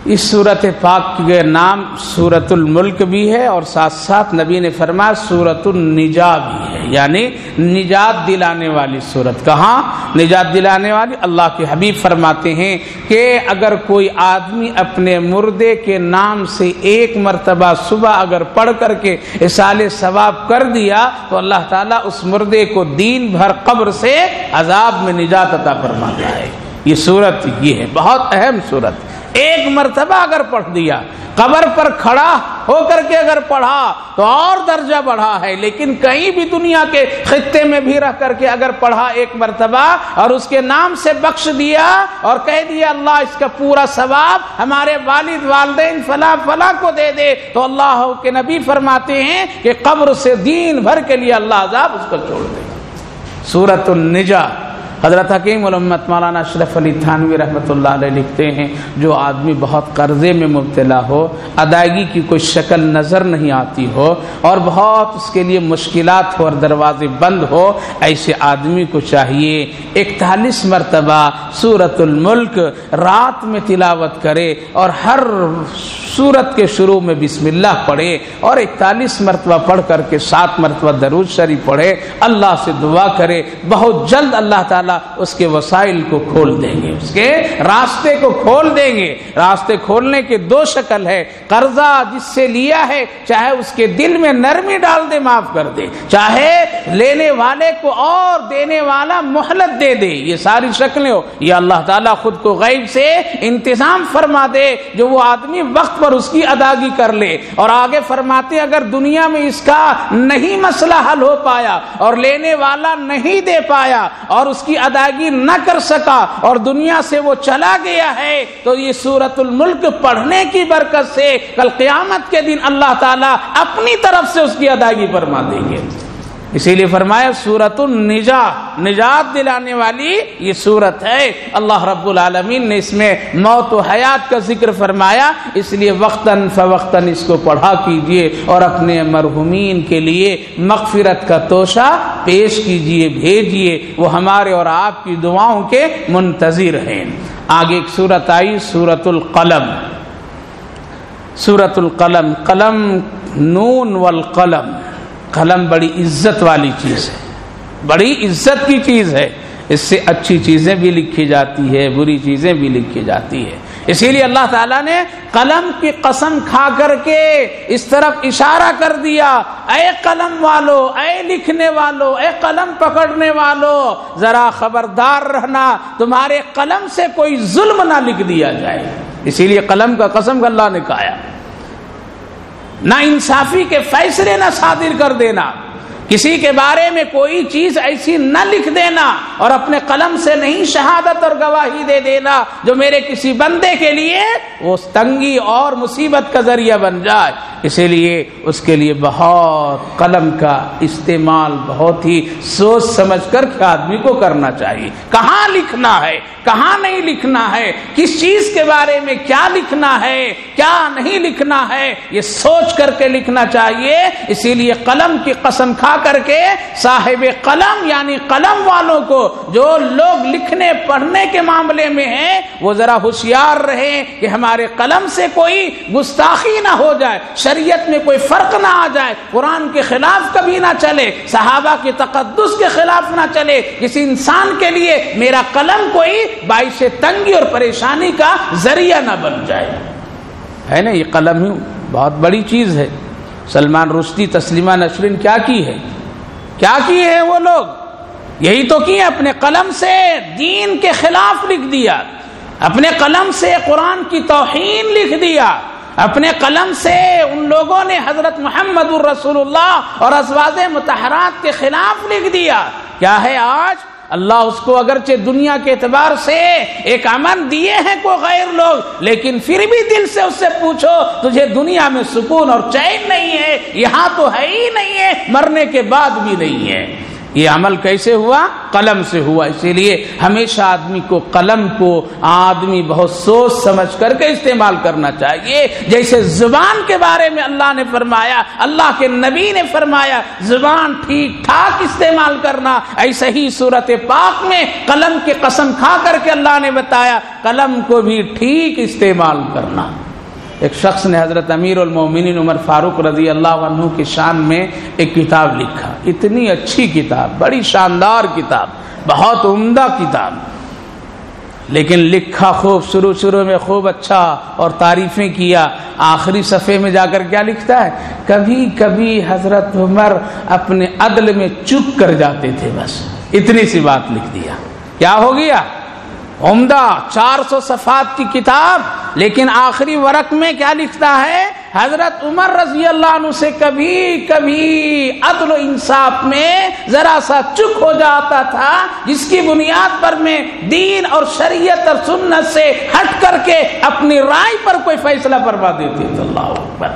اس سورت پاک کے نام سورۃ الملک بھی ہے، اور ساتھ ساتھ نبی نے فرمایا سورۃ النجا بھی ہے، یعنی نجات دلانے والی سورت۔ کہاں نجات دلانے والی؟ اللہ کے حبیب فرماتے ہیں کہ اگر کوئی آدمی اپنے مردے کے نام سے 1 مرتبہ صبح اگر پڑھ کر کے اصالِ ثواب کر دیا تو اللہ تعالیٰ اس مردے کو دین بھر قبر سے عذاب میں نجات عطا فرماتا ہے۔ یہ سورت یہ ہے، بہت اہم سورت۔ 1 مرتبہ اگر پڑھ دیا، قبر پر کھڑا ہو کر کے اگر پڑھا تو اور درجہ بڑھا ہے، لیکن کہیں بھی دنیا کے خطے میں بھی رہ کر کے اگر پڑھا 1 مرتبہ اور اس کے نام سے بخش دیا اور کہہ دیا اللہ اس کا پورا ثواب ہمارے والد والدین فلاں فلاں کو دے دے، تو اللہ کے نبی فرماتے ہیں کہ قبر سے دین بھر کے لیے اللہ عذاب اس کو چھوڑ دے گا۔ سورۃ النجا۔ حضرت حکیم الامت مولانا اشرف علی تھانوی رحمۃ اللہ علیہ لکھتے ہیں، جو آدمی بہت قرضے میں مبتلا ہو، ادائیگی کی کوئی شکل نظر نہیں آتی ہو اور بہت اس کے لیے مشکلات ہو اور دروازے بند ہو، ایسے آدمی کو چاہیے 41 مرتبہ سورۃ الملک رات میں تلاوت کرے اور ہر سورت کے شروع میں بسم اللہ پڑھے اور 41 مرتبہ پڑھ کر کے 7 مرتبہ درود شریف پڑھے، اللہ سے دعا کرے، بہت جلد اللہ تعالیٰ تعالیٰ اس کے وسائل کو کھول دیں گے، اس کے راستے کو کھول دیں گے۔ راستے کھولنے کے دو شکل ہے، قرضہ جس سے لیا ہے چاہے اس کے دل میں نرمی ڈال دے، معاف کر دے، چاہے لینے والے کو اور دینے والا مہلت دے دے، یہ ساری شکلیں ہو، یہ اللہ تعالیٰ خود کو غیب سے انتظام فرما دے جو وہ آدمی وقت پر اس کی ادائیگی کر لے۔ اور آگے فرماتے ہیں اگر دنیا میں اس کا نہیں مسئلہ حل ہو پایا اور لینے والا نہیں دے پایا اور اس کی ادائیگی نہ کر سکا اور دنیا سے وہ چلا گیا ہے تو یہ سورۃ الملک پڑھنے کی برکت سے کل قیامت کے دن اللہ تعالیٰ اپنی طرف سے اس کی ادائیگی فرما دیں گے۔ اسی لیے فرمایا سورۃ النجاۃ، نجات دلانے والی یہ سورت ہے۔ اللہ رب العالمین نے اس میں موت و حیات کا ذکر فرمایا، اس لیے وقتاً فوقتاً اس کو پڑھا کیجئے اور اپنے مرحومین کے لیے مغفرت کا توشہ پیش کیجئے، بھیجئے، وہ ہمارے اور آپ کی دعاؤں کے منتظر ہیں۔ آگے ایک سورت آئی سورۃ القلم۔ سورۃ القلم، قلم نون والقلم، قلم بڑی عزت والی چیز ہے، بڑی عزت کی چیز ہے، اس سے اچھی چیزیں بھی لکھی جاتی ہے، بری چیزیں بھی لکھی جاتی ہے۔ اسی لیے اللہ تعالیٰ نے قلم کی قسم کھا کر کے اس طرف اشارہ کر دیا، اے قلم والو، اے لکھنے والو، اے قلم پکڑنے والو، ذرا خبردار رہنا تمہارے قلم سے کوئی ظلم نہ لکھ دیا جائے۔ اسی لیے قلم کا قسم اللہ نے کہا، نہ انصافی کے فیصلے نہ صادر کر دینا، کسی کے بارے میں کوئی چیز ایسی نہ لکھ دینا اور اپنے قلم سے نہیں شہادت اور گواہی دے دینا جو میرے کسی بندے کے لیے وہ تنگی اور مصیبت کا ذریعہ بن جائے۔ اسی لیے اس کے لیے بہت قلم کا استعمال بہت ہی سوچ سمجھ کر کے آدمی کو کرنا چاہیے، کہاں لکھنا ہے، کہاں نہیں لکھنا ہے، کس چیز کے بارے میں کیا لکھنا ہے، کیا نہیں لکھنا ہے، یہ سوچ کر کے لکھنا چاہیے۔ اسی لیے قلم کی قسم کھا کر کے صاحب قلم یعنی قلم والوں کو، جو لوگ لکھنے پڑھنے کے معاملے میں ہیں، وہ ذرا ہوشیار رہیں کہ ہمارے قلم سے کوئی گستاخی نہ ہو جائے، شریعت میں کوئی فرق نہ آ جائے، قرآن کے خلاف کبھی نہ چلے، صحابہ کے تقدس کے خلاف نہ چلے، کسی انسان کے لیے میرا قلم کوئی باعث تنگی اور پریشانی کا ذریعہ نہ بن جائے، ہے نا۔ یہ قلم ہی بہت بڑی چیز ہے۔ سلمان رشدی، تسلیمہ نسرین کیا کی ہے، کیا کی ہے وہ لوگ، یہی تو کی اپنے قلم سے دین کے خلاف لکھ دیا، اپنے قلم سے قرآن کی توہین لکھ دیا، اپنے قلم سے ان لوگوں نے حضرت محمد الرسول اللہ اور ازواج مطہرات کے خلاف لکھ دیا۔ کیا ہے آج اللہ اس کو اگرچہ دنیا کے اعتبار سے ایک امن دیے ہیں کوئی غیر لوگ، لیکن پھر بھی دل سے اس سے پوچھو تجھے دنیا میں سکون اور چین نہیں ہے، یہاں تو ہے ہی نہیں ہے، مرنے کے بعد بھی نہیں ہے۔ یہ عمل کیسے ہوا؟ قلم سے ہوا۔ اسی لیے ہمیشہ آدمی کو قلم کو آدمی بہت سوچ سمجھ کر کے استعمال کرنا چاہیے۔ جیسے زبان کے بارے میں اللہ نے فرمایا، اللہ کے نبی نے فرمایا زبان ٹھیک ٹھاک استعمال کرنا، ایسے ہی سورۃ پاک میں قلم کی قسم کھا کر کے اللہ نے بتایا قلم کو بھی ٹھیک استعمال کرنا۔ ایک شخص نے حضرت امیر المومنین عمر فاروق رضی اللہ عنہ کی شان میں ایک کتاب لکھا، اتنی اچھی کتاب، بڑی شاندار کتاب، بہت عمدہ کتاب، لیکن لکھا خوب، شروع میں خوب اچھا اور تعریفیں کیا، آخری صفحے میں جا کر کیا لکھتا ہے، کبھی کبھی حضرت عمر اپنے عدل میں چپ کر جاتے تھے، بس اتنی سی بات لکھ دیا۔ کیا ہو گیا؟ عمدہ 400 صفحات کی کتاب، لیکن آخری ورق میں کیا لکھتا ہے، حضرت عمر رضی اللہ عنہ سے کبھی کبھی عدل و انصاف میں ذرا سا چک ہو جاتا تھا، جس کی بنیاد پر میں دین اور شریعت اور سنت سے ہٹ کر کے اپنی رائے پر کوئی فیصلہ فرما دیتے تھے۔ اللہ اکبر۔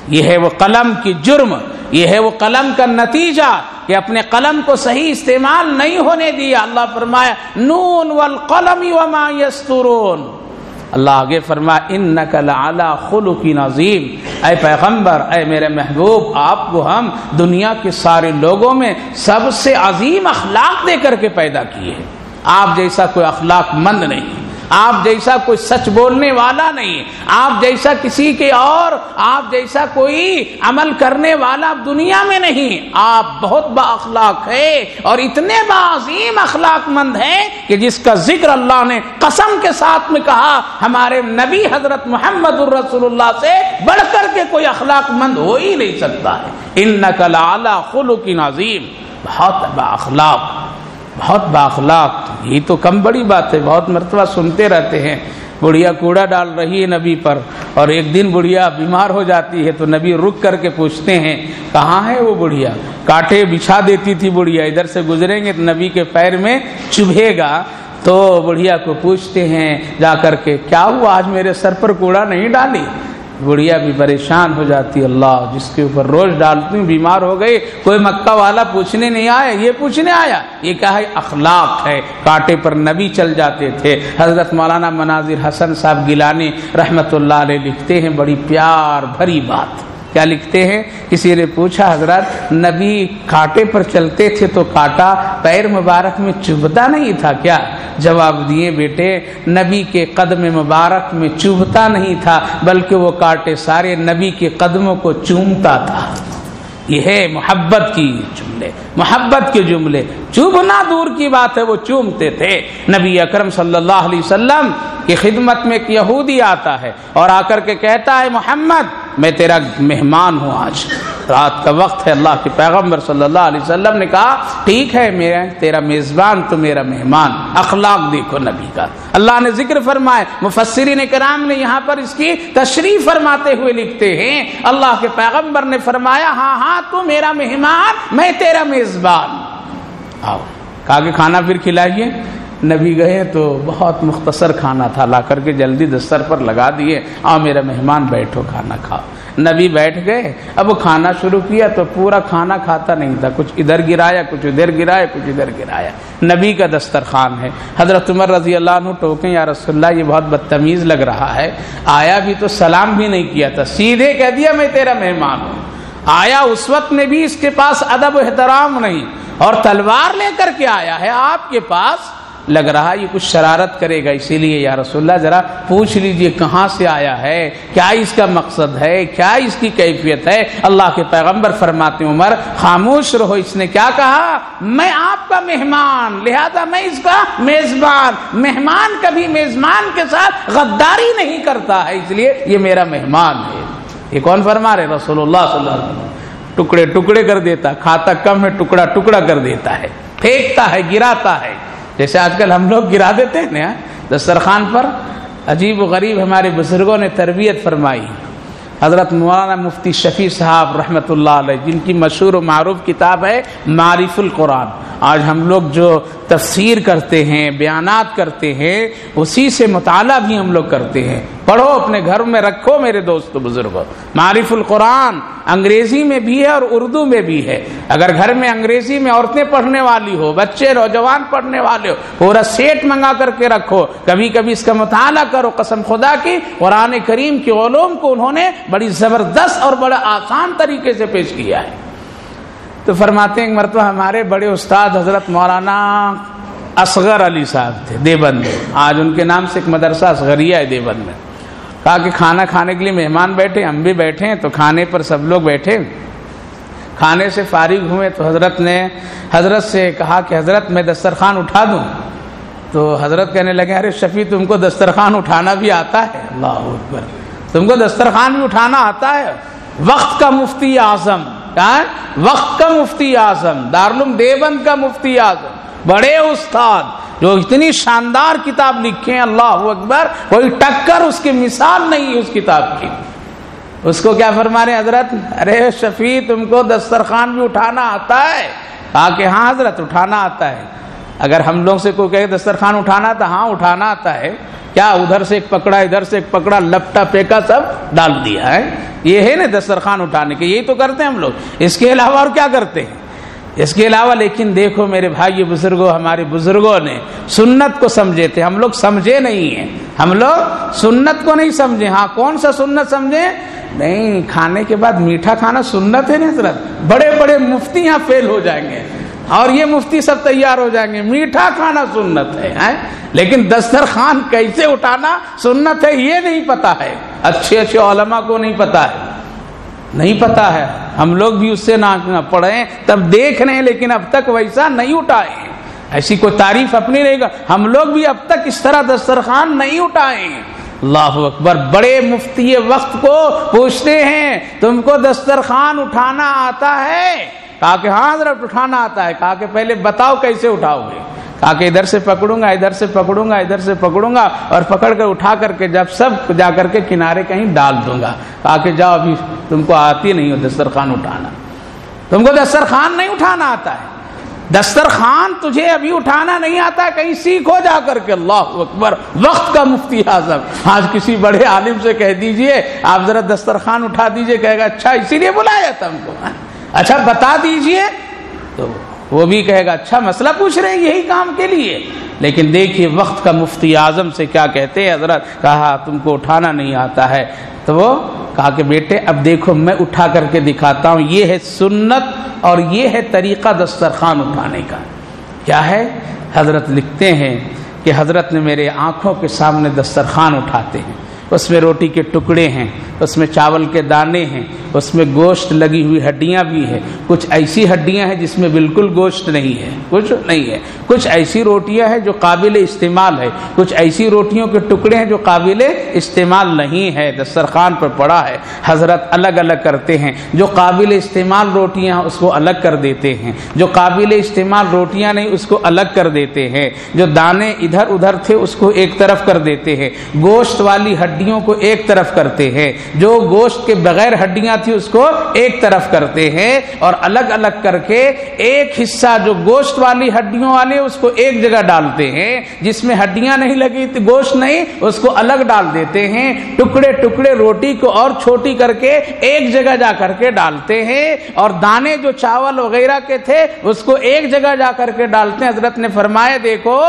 یہ ہے وہ قلم کی جرم، یہ ہے وہ قلم کا نتیجہ کہ اپنے قلم کو صحیح استعمال نہیں ہونے دیا۔ اللہ فرمایا نون والقلم وما یسطرون۔ اللہ آگے فرمایا انک لعلی خلق عظیم، اے پیغمبر، اے میرے محبوب، آپ کو ہم دنیا کے سارے لوگوں میں سب سے عظیم اخلاق دے کر کے پیدا کیے ہیں، آپ جیسا کوئی اخلاق مند نہیں۔ آپ جیسا کوئی سچ بولنے والا نہیں، آپ جیسا کسی کے اور آپ جیسا کوئی عمل کرنے والا دنیا میں نہیں، آپ بہت با اخلاق ہے اور اتنے باعظیم اخلاق مند ہیں کہ جس کا ذکر اللہ نے قسم کے ساتھ میں کہا ہمارے نبی حضرت محمد الرسول اللہ سے بڑھ کر کے کوئی اخلاق مند ہو ہی نہیں سکتا ہے۔ انک لعلی خلق عظیم، بہت با اخلاق، بہت با اخلاق۔ یہ تو کم بڑی بات ہے، بہت مرتبہ سنتے رہتے ہیں بڑھیا کوڑا ڈال رہی ہے نبی پر، اور ایک دن بڑھیا بیمار ہو جاتی ہے تو نبی رک کر کے پوچھتے ہیں کہاں ہے وہ بڑھیا؟ کانٹے بچھا دیتی تھی بڑھیا، ادھر سے گزریں گے تو نبی کے پیر میں چبھے گا، تو بڑھیا کو پوچھتے ہیں جا کر کے کیا ہوا آج میرے سر پر کوڑا نہیں ڈالی؟ بڑھیا بھی پریشان ہو جاتی، اللہ جس کے اوپر روز ڈالتی ہوں بیمار ہو گئی، کوئی مکہ والا پوچھنے نہیں آیا، یہ پوچھنے آیا۔ یہ کیا ہے؟ اخلاق ہے۔ کانٹے پر نبی چل جاتے تھے۔ حضرت مولانا مناظر حسن صاحب گیلانی رحمت اللہ علیہ لکھتے ہیں بڑی پیار بھری بات۔ کیا لکھتے ہیں؟ کسی نے پوچھا حضرت نبی کانٹے پر چلتے تھے تو کانٹا پیر مبارک میں چبھتا نہیں تھا کیا؟ جواب دیے بیٹے نبی کے قدم مبارک میں چبھتا نہیں تھا بلکہ وہ کانٹے سارے نبی کے قدموں کو چومتا تھا۔ یہ ہے محبت کی جملے، محبت کے جملے۔ چوبنا دور کی بات ہے، وہ چومتے تھے۔ نبی اکرم صلی اللہ علیہ وسلم کی خدمت میں ایک یہودی آتا ہے اور آ کر کے کہتا ہے محمد میں تیرا مہمان ہوں، آج رات کا وقت ہے۔ اللہ کے پیغمبر صلی اللہ علیہ وسلم نے کہا ٹھیک ہے میرا تیرا میزبان تو میرا مہمان۔ اخلاق دیکھو نبی کا، اللہ نے ذکر فرمائے، مفسرین کرام نے یہاں پر اس کی تشریح فرماتے ہوئے لکھتے ہیں اللہ کے پیغمبر نے فرمایا ہاں ہاں تو میرا مہمان میں تیرا میزبان، آؤ۔ کہا کہ کھانا پھر کھلائیے۔ نبی گئے تو بہت مختصر کھانا تھا، لا کر کے جلدی دستر پر لگا دیے، آؤ میرا مہمان بیٹھو کھانا کھاؤ۔ نبی بیٹھ گئے، اب وہ کھانا شروع کیا تو پورا کھانا کھاتا نہیں تھا، کچھ ادھر گرایا کچھ ادھر گرایا کچھ ادھر گرایا۔ نبی کا دسترخوان ہے۔ حضرت عمر رضی اللہ عنہ ٹوکیں یا رسول اللہ یہ بہت بدتمیز لگ رہا ہے، آیا بھی تو سلام بھی نہیں کیا تھا، سیدھے کہہ دیا میں تیرا مہمان ہوں۔ آیا اس وقت میں بھی اس کے پاس ادب و احترام نہیں، اور تلوار لے کر کے آیا ہے آپ کے پاس، لگ رہا یہ کچھ شرارت کرے گا، اسی لیے یا رسول اللہ ذرا پوچھ لیجئے کہاں سے آیا ہے، کیا اس کا مقصد ہے، کیا اس کی کیفیت ہے۔ اللہ کے پیغمبر فرماتے ہیں عمر خاموش رہو، اس نے کیا کہا؟ میں آپ کا مہمان لہذا میں اس کا میزبان۔ مہمان کبھی میزبان کے ساتھ غداری نہیں کرتا ہے، اس لیے یہ میرا مہمان ہے۔ یہ کون فرما رہے؟ رسول اللہ صلی اللہ علیہ وسلم۔ ٹکڑے ٹکڑے کر دیتا، کھاتا کم ہے ٹکڑا ٹکڑا کر دیتا ہے، پھینکتا ہے، گراتا ہے، جیسے آج کل ہم لوگ گرا دیتے ہیں نا دسترخوان پر۔ عجیب و غریب ہمارے بزرگوں نے تربیت فرمائی۔ حضرت مولانا مفتی شفیع صاحب رحمۃ اللہ علیہ جن کی مشہور و معروف کتاب ہے معرف القرآن، آج ہم لوگ جو تفسیر کرتے ہیں بیانات کرتے ہیں اسی سے مطالعہ بھی ہم لوگ کرتے ہیں، پڑھو اپنے گھر میں رکھو میرے دوست بزرگوں۔ معرف القرآن انگریزی میں بھی ہے اور اردو میں بھی ہے، اگر گھر میں انگریزی میں عورتیں پڑھنے والی ہو، بچے نوجوان پڑھنے والے ہو، پورا سیٹ منگا کر کے رکھو، کبھی کبھی اس کا مطالعہ کرو۔ قسم خدا کی قرآن کریم کے علوم کو انہوں نے بڑی زبردست اور بڑا آسان طریقے سے پیش کیا ہے۔ تو فرماتے ہیں ایک مرتبہ ہمارے بڑے استاد حضرت مولانا اصغر علی صاحب تھے دیوبند میں، آج ان کے نام سے ایک مدرسہ اصغریہ ہے دیوبند میں۔ کہا کہ کھانا کھانے کے لیے مہمان بیٹھے، ہم بھی بیٹھے ہیں، تو کھانے پر سب لوگ بیٹھے، کھانے سے فارغ ہوئے تو حضرت نے حضرت سے کہا کہ حضرت میں دسترخوان اٹھا دوں؟ تو حضرت کہنے لگے ارے شفیع تم کو دسترخوان اٹھانا بھی آتا ہے؟ اللہ اکبر، تم کو دسترخوان بھی اٹھانا آتا ہے؟ وقت کا مفتی اعظم، وقت کا مفتی اعظم، دارالعلوم دیوبند کا مفتی اعظم، بڑے استاد جو اتنی شاندار کتاب لکھے ہیں، اللہ اکبر، کوئی ٹکر اس کی مثال نہیں ہے اس کتاب کی۔ اس کو کیا فرما رہے حضرت؟ ارے شفیع تم کو دسترخوان بھی اٹھانا آتا ہے؟ کہا کہ ہاں حضرت اٹھانا آتا ہے۔ اگر ہم لوگ سے کوئی کہے دسترخوان اٹھانا تھا، ہاں اٹھانا آتا ہے، کیا ادھر سے ایک پکڑا ادھر سے ایک پکڑا لپٹا پیکا سب ڈال دیا ہے، یہ ہے نا دسترخوان اٹھانے کے، یہی تو کرتے ہیں ہم لوگ، اس کے علاوہ اور کیا کرتے ہیں اس کے علاوہ؟ لیکن دیکھو میرے بھائی بزرگوں، ہمارے بزرگوں نے سنت کو سمجھے تھے، ہم لوگ سمجھے نہیں ہیں، ہم لوگ سنت کو نہیں سمجھے۔ ہاں کون سا سنت سمجھے؟ نہیں، کھانے کے بعد میٹھا کھانا سنت ہے نا حضرت، بڑے بڑے مفتی یہاں فیل ہو جائیں گے۔ اور یہ مفتی سب تیار ہو جائیں گے میٹھا کھانا سنت ہے لیکن دسترخوان کیسے اٹھانا سنت ہے یہ نہیں پتا ہے. اچھے اچھے علماء کو نہیں پتا ہے, نہیں پتا ہے. ہم لوگ بھی اس سے نہ پڑھیں تب دیکھ رہے ہیں لیکن اب تک ویسا نہیں اٹھائے. ایسی کوئی تعریف اپنی رہے گا, ہم لوگ بھی اب تک اس طرح دسترخوان نہیں اٹھائے. اللہ اکبر. بڑے مفتی وقت کو پوچھتے ہیں تم کو دسترخوان اٹھانا آتا ہے؟ کہا کہ ہاں حضرت اٹھانا آتا ہے. کہا کہ پہلے بتاؤ کیسے اٹھاؤ گے؟ کہا کہ ادھر سے پکڑوں گا, ادھر سے پکڑوں گا, ادھر سے پکڑوں گا اور پکڑ کر اٹھا کر کے جب سب جا کر کے کنارے کہیں ڈال دوں گا. کہا کہ جاؤ ابھی تم کو آتی نہیں ہو دسترخوان اٹھانا, تم کو دسترخوان نہیں اٹھانا آتا ہے, دسترخوان تجھے ابھی اٹھانا نہیں آتا, کہیں سیکھو جا کر کے. اللہ اکبر. وقت کا مفتی اعظم. آج کسی بڑے عالم سے کہہ دیجئے آپ ذرا دسترخوان اٹھا دیجئے, کہے گا اچھا اسی لیے بلایا تھا ہم کو, اچھا بتا دیجئے, تو وہ بھی کہے گا اچھا مسئلہ پوچھ رہے ہیں یہی کام کے لیے. لیکن دیکھیے وقت کا مفتی اعظم سے کیا کہتے ہیں حضرت. کہا تم کو اٹھانا نہیں آتا ہے, تو وہ کہا کہ بیٹے اب دیکھو میں اٹھا کر کے دکھاتا ہوں. یہ ہے سنت اور یہ ہے طریقہ دسترخوان اٹھانے کا. کیا ہے؟ حضرت لکھتے ہیں کہ حضرت نے میرے آنکھوں کے سامنے دسترخوان اٹھاتے ہیں, اس میں روٹی کے ٹکڑے ہیں, اس میں چاول کے دانے ہیں, اس میں گوشت لگی ہوئی ہڈیاں بھی ہیں. کچھ ایسی ہڈیاں ہیں جس میں بالکل گوشت نہیں ہے, کچھ نہیں ہے. کچھ ایسی روٹیاں ہیں جو قابل استعمال ہے, کچھ ایسی روٹیوں کے ٹکڑے ہیں جو قابل استعمال نہیں ہے. دسترخوان پر پڑا ہے. حضرت الگ الگ کرتے ہیں. جو قابل استعمال روٹیاں ہیں اس کو الگ کر دیتے ہیں, جو قابل استعمال روٹیاں نہیں اس کو الگ کر دیتے ہیں, جو دانے ادھر ادھر تھے اس کو ایک طرف کر دیتے ہیں, گوشت والی ہڈیوں کو ایک طرف کرتے ہیں, جو گوشت کے بغیر ہڈیاں تھی اس کو ایک طرف کرتے ہیں, اور الگ الگ کر کے ایک حصہ جو گوشت والی ہڈیوں والے اس کو ایک جگہ ڈالتے ہیں, جس میں ہڈیاں نہیں لگی گوشت نہیں اس کو الگ ڈال دیتے ہیں. ٹکڑے ٹکڑے روٹی کو اور چھوٹی کر کے ایک جگہ جا کر کے ڈالتے ہیں, اور دانے جو چاول وغیرہ کے تھے اس کو ایک جگہ جا کر کے ڈالتے ہیں. حضرت نے فرمایا دیکھو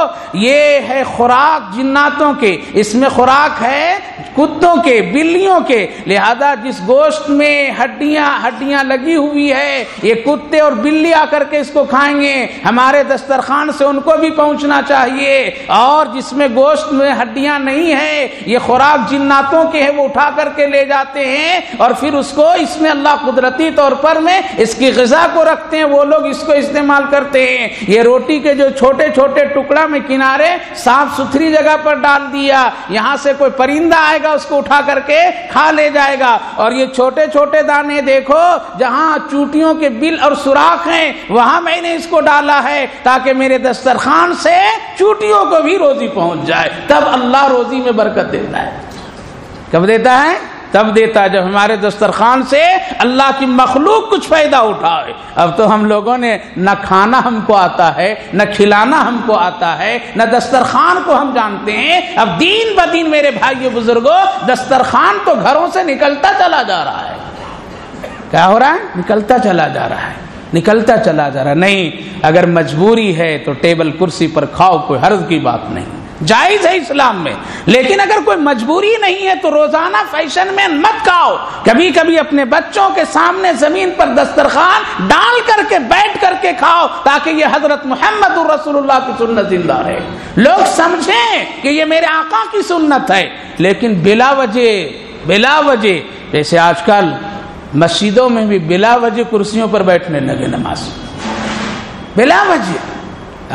یہ ہے خوراک جناتوں کے, اس میں خوراک ہے کتوں کے, بلیوں کے, لہذا جس گوشت میں ہڈیاں لگی ہوئی ہے یہ کتے اور بلی آ کر کے اس کو کھائیں گے, ہمارے دسترخوان سے ان کو بھی پہنچنا چاہیے. اور جس میں گوشت میں ہڈیاں نہیں ہے یہ خوراک جناتوں کے ہے, وہ اٹھا کر کے لے جاتے ہیں اور پھر اس کو اس میں اللہ قدرتی طور پر میں اس کی غذا کو رکھتے ہیں, وہ لوگ اس کو استعمال کرتے ہیں. یہ روٹی کے جو چھوٹے چھوٹے ٹکڑا میں کنارے صاف ستھری جگہ پر ڈال دیا, یہاں سے کوئی پرندہ آئے گا اس کو اٹھا کر کے کھا لے جائے گا. اور یہ چھوٹے چھوٹے دانے دیکھو جہاں چوٹیوں کے بل اور سوراخ ہیں وہاں میں نے اس کو ڈالا ہے تاکہ میرے دسترخوان سے چوٹیوں کو بھی روزی پہنچ جائے. تب اللہ روزی میں برکت دیتا ہے. کب دیتا ہے؟ تب دیتا ہے جب ہمارے دسترخوان سے اللہ کی مخلوق کچھ فائدہ اٹھائے. اب تو ہم لوگوں نے نہ کھانا ہم کو آتا ہے, نہ کھلانا ہم کو آتا ہے, نہ دسترخوان کو ہم جانتے ہیں. اب دین بدین میرے بھائیو بزرگوں دسترخوان تو گھروں سے نکلتا چلا جا رہا ہے. کیا ہو رہا ہے؟ نکلتا چلا جا رہا ہے, نکلتا چلا جا رہا ہے. نہیں, اگر مجبوری ہے تو ٹیبل کرسی پر کھاؤ, کوئی حرج کی بات نہیں, جائز ہے اسلام میں. لیکن اگر کوئی مجبوری نہیں ہے تو روزانہ فیشن میں مت کھاؤ. کبھی کبھی اپنے بچوں کے سامنے زمین پر دسترخوان ڈال کر کے بیٹھ کر کے کھاؤ تاکہ یہ حضرت محمد رسول اللہ کی سنت زندہ رہے, لوگ سمجھیں کہ یہ میرے آقا کی سنت ہے. لیکن بلا وجہ جیسے آج کل مسجدوں میں بھی بلا وجہ کرسیوں پر بیٹھنے لگے نماز, بلا وجہ.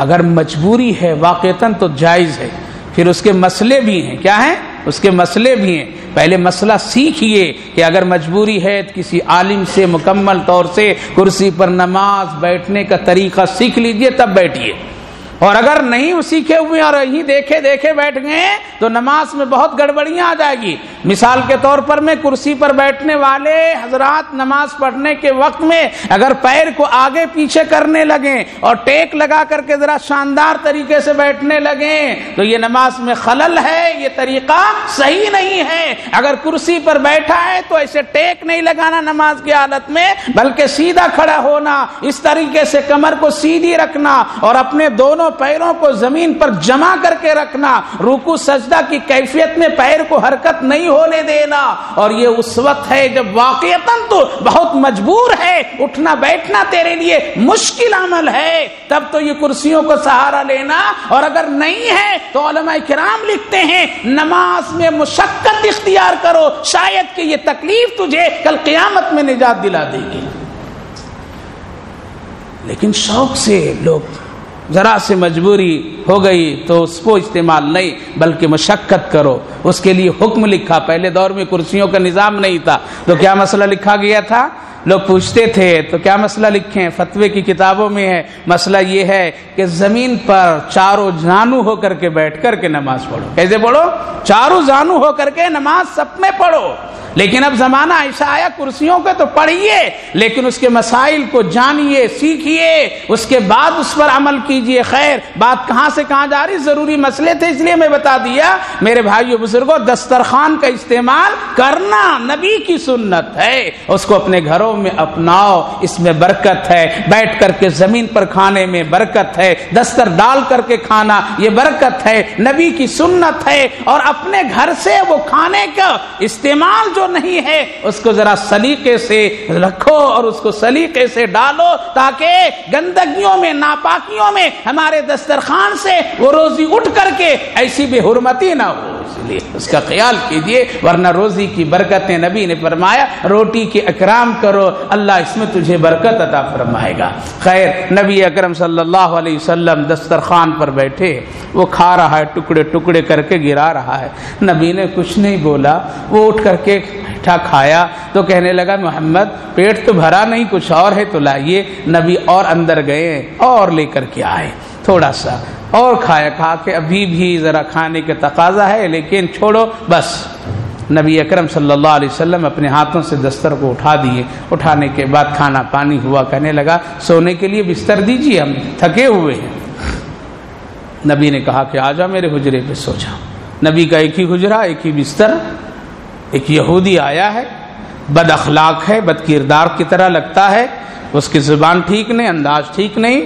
اگر مجبوری ہے واقعتاً تو جائز ہے. پھر اس کے مسئلے بھی ہیں. کیا ہیں اس کے مسئلے بھی ہیں؟ پہلے مسئلہ سیکھیے کہ اگر مجبوری ہے تو کسی عالم سے مکمل طور سے کرسی پر نماز بیٹھنے کا طریقہ سیکھ لیجئے, تب بیٹھیے. اور اگر نہیں سیکھے ہوئے اور یہی دیکھے بیٹھ گئے تو نماز میں بہت گڑبڑیاں آ جائے گی. مثال کے طور پر میں کرسی پر بیٹھنے والے حضرات نماز پڑھنے کے وقت میں اگر پیر کو آگے پیچھے کرنے لگیں اور ٹیک لگا کر کے ذرا شاندار طریقے سے بیٹھنے لگیں تو یہ نماز میں خلل ہے, یہ طریقہ صحیح نہیں ہے. اگر کرسی پر بیٹھا ہے تو ایسے ٹیک نہیں لگانا نماز کی حالت میں, بلکہ سیدھا کھڑا ہونا, اس طریقے سے کمر کو سیدھی رکھنا اور اپنے دونوں دونوں پیروں کو زمین پر جمع کر کے رکھنا، رکوع سجدہ کی کیفیت میں پیر کو حرکت نہیں ہونے دینا، اور یہ اس وقت ہے جب واقعتاً تو بہت مجبور ہے، اٹھنا بیٹھنا تیرے لیے مشکل عمل ہے، تب تو یہ کرسیوں کو سہارا لینا، اور اگر نہیں ہے تو علماء کرام لکھتے ہیں نماز میں مشقت اختیار کرو، شاید کہ یہ تکلیف تجھے کل قیامت میں نجات دلا دے گی۔ لیکن شوق سے لوگ ذرا سے مجبوری ہو گئی تو اس کو استعمال نہیں بلکہ مشقت کرو، اس کے لیے حکم لکھا۔ پہلے دور میں کرسیوں کا نظام نہیں تھا تو کیا مسئلہ لکھا گیا تھا؟ لوگ پوچھتے تھے تو کیا مسئلہ لکھیں؟ فتوے کی کتابوں میں ہے مسئلہ یہ ہے کہ زمین پر چاروں جانو ہو کر کے بیٹھ کر کے نماز پڑھو۔ کیسے پڑھو؟ چاروں جانو ہو کر کے نماز سب میں پڑھو۔ لیکن اب زمانہ ایسا آیا کرسیوں کے تو پڑھیے لیکن اس کے مسائل کو جانیے، سیکھیے، اس کے بعد اس پر عمل کیجیے۔ خیر، بات کہاں سے کہاں جا رہی، ضروری مسئلے تھے اس لیے میں بتا دیا۔ میرے بھائیو بزرگوں، دسترخوان کا استعمال کرنا نبی کی سنت ہے، اس کو اپنے گھروں میں اپناؤ، اس میں برکت ہے۔ بیٹھ کر کے زمین پر کھانے میں برکت ہے، دستر ڈال کر کے کھانا یہ برکت ہے، نبی کی سنت ہے۔ اور اپنے گھر سے وہ کھانے کا استعمال جو نہیں ہے اس کو ذرا سلیقے سے رکھو اور اس کو سلیقے سے ڈالو تاکہ گندگیوں میں، ناپاکیوں میں ہمارے دسترخوان سے وہ روزی اٹھ کر کے ایسی بے حرمتی نہ ہو، اس لیے اس کا خیال کیجیے، ورنہ روزی کی برکتیں نبی نے فرمایا روٹی کے اکرام کرو، اللہ اس میں تجھے برکت عطا فرمائے گا۔ خیر، نبی اکرم صلی اللہ علیہ وسلم دسترخوان پر بیٹھے، وہ کھا رہا ہے، ٹکڑے ٹکڑے کر کے گرا رہا ہے، نبی نے کچھ نہیں بولا، وہ اٹھ کر کے میٹھا کھایا تو کہنے لگا محمد پیٹ تو بھرا نہیں، کچھ اور ہے تو لائیے۔ نبی اور اندر گئے اور لے کر کے آئے، تھوڑا سا اور کھایا، کھا کے ابھی بھی ذرا کھانے کے تقاضا ہے لیکن چھوڑو بس۔ نبی اکرم صلی اللہ علیہ وسلم اپنے ہاتھوں سے دستر کو اٹھا دیے، اٹھانے کے بعد کھانا پانی ہوا، کہنے لگا سونے کے لیے بستر دیجیے، ہم تھکے ہوئے ہیں۔ نبی نے کہا کہ آجا میرے حجرے پہ سو جا۔ نبی کا ایک ہی حجرہ، ایک ہی بستر۔ ایک یہودی آیا ہے، بد اخلاق ہے، بد کردار کی طرح لگتا ہے، اس کی زبان ٹھیک نہیں، انداز ٹھیک نہیں۔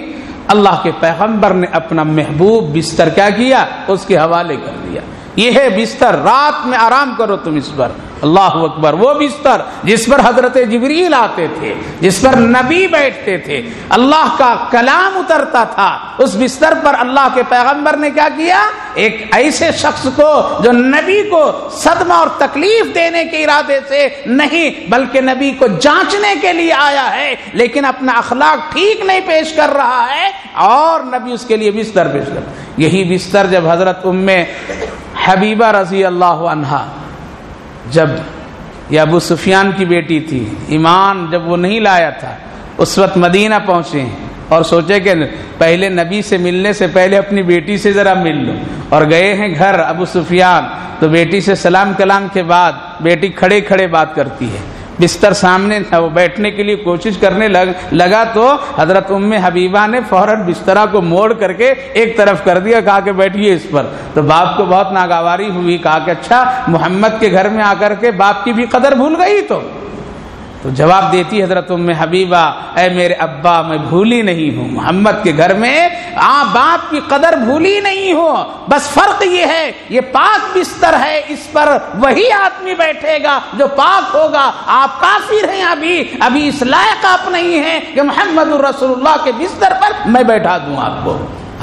اللہ کے پیغمبر نے اپنا محبوب بستر کیا کیا؟ اس کے حوالے کر دیا، یہ ہے بستر، رات میں آرام کرو تم اس پر۔ اللہ اکبر، وہ بستر جس پر حضرت جبریل آتے تھے، جس پر نبی بیٹھتے تھے، اللہ کا کلام اترتا تھا، اس بستر پر اللہ کے پیغمبر نے کیا کیا؟ ایک ایسے شخص کو جو نبی کو صدمہ اور تکلیف دینے کے ارادے سے نہیں بلکہ نبی کو جانچنے کے لیے آیا ہے لیکن اپنا اخلاق ٹھیک نہیں پیش کر رہا ہے، اور نبی اس کے لیے بستر پیش کر۔ یہی بستر جب حضرت ام حبیبہ رضی اللہ عنہا، جب یہ ابو سفیان کی بیٹی تھی، ایمان جب وہ نہیں لایا تھا، اس وقت مدینہ پہنچے اور سوچے کہ پہلے نبی سے ملنے سے پہلے اپنی بیٹی سے ذرا مل لو، اور گئے ہیں گھر ابو سفیان، تو بیٹی سے سلام کلام کے بعد بیٹی کھڑے کھڑے بات کرتی ہے، بستر سامنے تھا، وہ بیٹھنے کے لیے کوشش کرنے لگا تو حضرت ام حبیبہ نے فوراً بسترا کو موڑ کر کے ایک طرف کر دیا، کہا کہ بیٹھیے اس پر۔ تو باپ کو بہت ناگواری ہوئی، کہا کہ اچھا محمد کے گھر میں آ کر کے باپ کی بھی قدر بھول گئی تو جواب دیتی حضرت ام حبیبہ، اے میرے ابا میں بھولی نہیں ہوں، محمد کے گھر میں باپ کی قدر بھولی نہیں ہوں، بس فرق یہ ہے یہ پاک بستر ہے، اس پر وہی آدمی بیٹھے گا جو پاک ہوگا، آپ کافر ہیں، ابھی اس لائق آپ نہیں ہیں کہ محمد الرسول اللہ کے بستر پر میں بیٹھا دوں آپ کو۔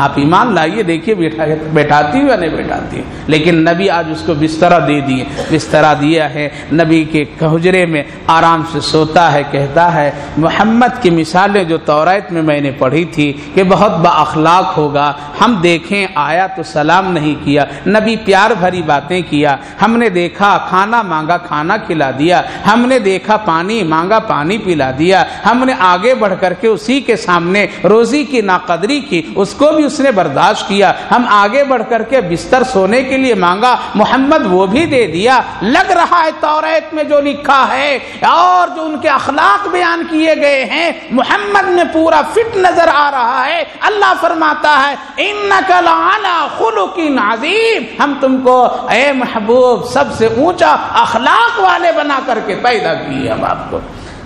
آپ ایمان لائیے، دیکھیے بیٹھاتی ہو یا نہیں بیٹھاتی، لیکن نبی آج اس کو بسترا دے دیے، بسترا دیا ہے، نبی کے حجرے میں آرام سے سوتا ہے، کہتا ہے محمد کی مثالیں جو توریت میں میں نے پڑھی تھی کہ بہت با اخلاق ہوگا، ہم دیکھیں آیا تو سلام نہیں کیا، نبی پیار بھری باتیں کیا، ہم نے دیکھا کھانا مانگا کھانا کھلا دیا، ہم نے دیکھا پانی مانگا پانی پلا دیا، ہم نے آگے بڑھ کر کے اسی کے سامنے روزی کی ناقدری کی، اس کو بھی اس نے برداشت کیا، ہم آگے بڑھ کر کے بستر سونے کے لیے مانگا، محمد وہ بھی دے دیا۔ لگ رہا ہے توریت میں جو لکھا ہے اور جو ان کے اخلاق بیان کیے گئے ہیں محمد میں پورا فٹ نظر آ رہا ہے۔ اللہ فرماتا ہے انک لعلی خلق عظیم، ہم تم کو اے محبوب سب سے اونچا اخلاق والے بنا کر کے پیدا کیے ہم آپ کو۔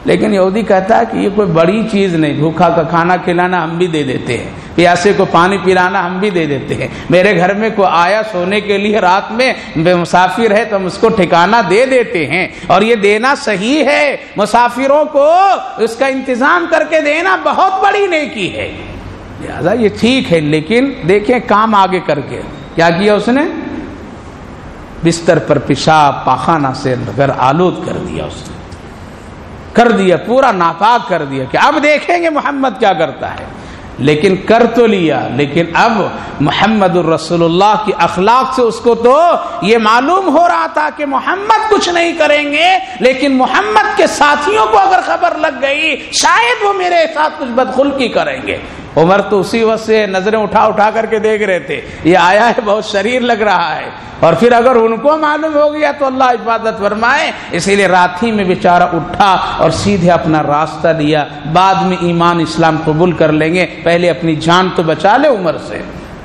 لیکن یہودی کہتا ہے کہ یہ کوئی بڑی چیز نہیں، بھوکا کا کھانا کھلانا ہم بھی دے دیتے ہیں، پیاسے کو پانی پلانا ہم بھی دے دیتے ہیں، میرے گھر میں کوئی آیا سونے کے لیے رات میں مسافر ہے تو ہم اس کو ٹھکانہ دے دیتے ہیں، اور یہ دینا صحیح ہے، مسافروں کو اس کا انتظام کر کے دینا بہت بڑی نیکی ہے، لہذا یہ ٹھیک ہے۔ لیکن دیکھیں کام آگے کر کے کیا کیا اس نے، بستر پر پیشاب پاخانہ سے گھر آلود کر دیا، اس نے کر دیا، پورا ناپاک کر دیا کہ اب دیکھیں گے محمد کیا کرتا ہے۔ لیکن کر تو لیا، لیکن اب محمد الرسول اللہ کی اخلاق سے اس کو تو یہ معلوم ہو رہا تھا کہ محمد کچھ نہیں کریں گے، لیکن محمد کے ساتھیوں کو اگر خبر لگ گئی شاید وہ میرے ساتھ کچھ بدخلقی کریں گے۔ عمر تو اسی وقت سے نظریں اٹھا کر کے دیکھ رہے تھے، یہ آیا ہے بہت شریر لگ رہا ہے، اور پھر اگر ان کو معلوم ہو گیا تو اللہ حفاظت فرمائے۔ اسی لیے رات ہی میں بیچارہ اٹھا اور سیدھے اپنا راستہ لیا، بعد میں ایمان اسلام قبول کر لیں گے، پہلے اپنی جان تو بچا لے۔ عمر سے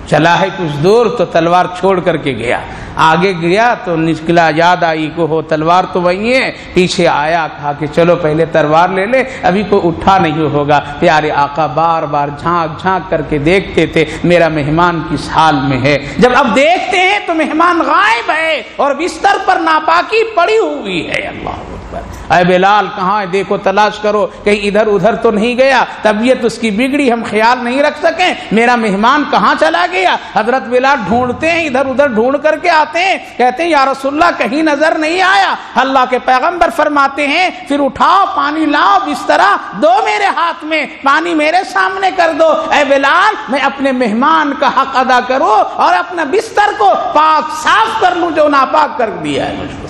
چلا ہے کچھ دور تو تلوار چھوڑ کر کے گیا، آگے گیا تو نکلا، یاد آئی کو ہو تلوار تو وہی ہے، پیچھے آیا، کہا کہ چلو پہلے تلوار لے لے، ابھی کوئی اٹھا نہیں ہوگا۔ پیارے آقا بار بار جھانک کر کے دیکھتے تھے میرا مہمان کس حال میں ہے۔ جب اب دیکھتے ہیں تو مہمان غائب ہے اور بستر پر ناپاکی پڑی ہوئی ہے۔ اللہ اکبر، اے بلال کہاں ہے، دیکھو تلاش کرو کہیں ادھر ادھر تو نہیں گیا، طبیعت اس کی بگڑی، ہم خیال نہیں رکھ سکیں، میرا مہمان کہاں چلا گیا۔ حضرت بلال ڈھونڈتے ہیں، ادھر ادھر ڈھونڈ کر کے آتے ہیں، کہتے ہیں یا رسول اللہ کہیں نظر نہیں آیا۔ اللہ کے پیغمبر فرماتے ہیں پھر اٹھاؤ، پانی لاؤ، بسترا دو میرے ہاتھ میں، پانی میرے سامنے کر دو، اے بلال میں اپنے مہمان کا حق ادا کروں اور اپنا بستر کو پاک صاف کر لوں جو ناپاک کر دیا ہے مجھ کو۔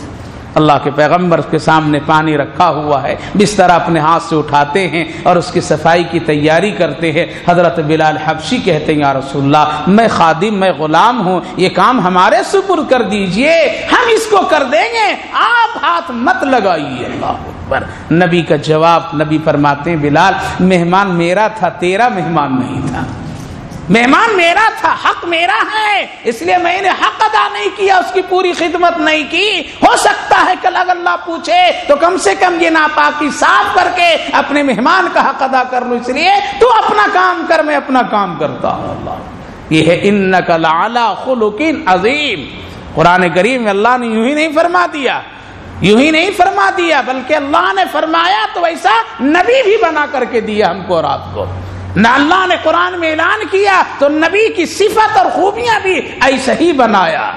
اللہ کے پیغمبر کے سامنے پانی رکھا ہوا ہے، بستر اپنے ہاتھ سے اٹھاتے ہیں اور اس کی صفائی کی تیاری کرتے ہیں۔ حضرت بلال حبشی کہتے ہیں یا رسول اللہ میں خادم، میں غلام ہوں، یہ کام ہمارے سپرد کر دیجئے، ہم اس کو کر دیں گے، آپ ہاتھ مت لگائیے۔ اللہ اکبر۔ نبی کا جواب، نبی فرماتے ہیں بلال مہمان میرا تھا، تیرا مہمان نہیں تھا، مہمان میرا تھا، حق میرا ہے، اس لیے میں نے حق ادا نہیں کیا، اس کی پوری خدمت نہیں کی۔ ہو سکتا ہے کل اگر اللہ پوچھے تو کم سے کم یہ ناپاکی صاف کر کے اپنے مہمان کا حق ادا کر لوں، اس لیے تو اپنا کام کر، میں اپنا کام کرتا ہوں۔ اللہ یہ ہے انک لعلی خلق عظیم۔ قرآن کریم میں اللہ نے یوں ہی نہیں فرما دیا، یوں ہی نہیں فرما دیا، بلکہ اللہ نے فرمایا تو ایسا نبی بھی بنا کر کے دیا ہم کو اور آپ کو۔ نہ اللہ نے قرآن میں اعلان کیا تو نبی کی صفت اور خوبیاں بھی ایسا ہی بنایا۔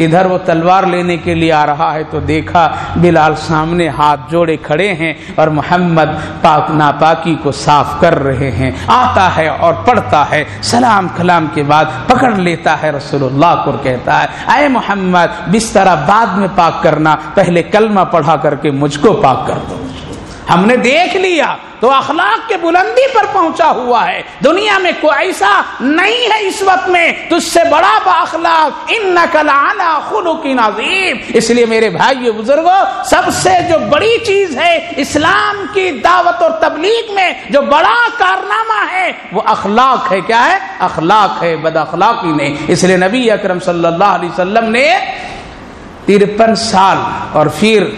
ادھر وہ تلوار لینے کے لیے آ رہا ہے تو دیکھا بلال سامنے ہاتھ جوڑے کھڑے ہیں اور محمد پاک ناپاکی کو صاف کر رہے ہیں۔ آتا ہے اور پڑھتا ہے، سلام کلام کے بعد پکڑ لیتا ہے رسول اللہ کو اور کہتا ہے اے محمد بستر بعد میں پاک کرنا، پہلے کلمہ پڑھا کر کے مجھ کو پاک کر دو۔ ہم نے دیکھ لیا تو اخلاق کے بلندی پر پہنچا ہوا ہے، دنیا میں کوئی ایسا نہیں ہے اس وقت میں تجھ سے بڑا با اخلاق، انک لعلی خلق عظیم۔ اس لیے میرے بھائیو بزرگوں، سب سے جو بڑی چیز ہے اسلام کی دعوت اور تبلیغ میں، جو بڑا کارنامہ ہے وہ اخلاق ہے۔ کیا ہے؟ اخلاق ہے، بد اخلاقی نہیں۔ اس لیے نبی اکرم صلی اللہ علیہ وسلم نے 53 سال اور پھر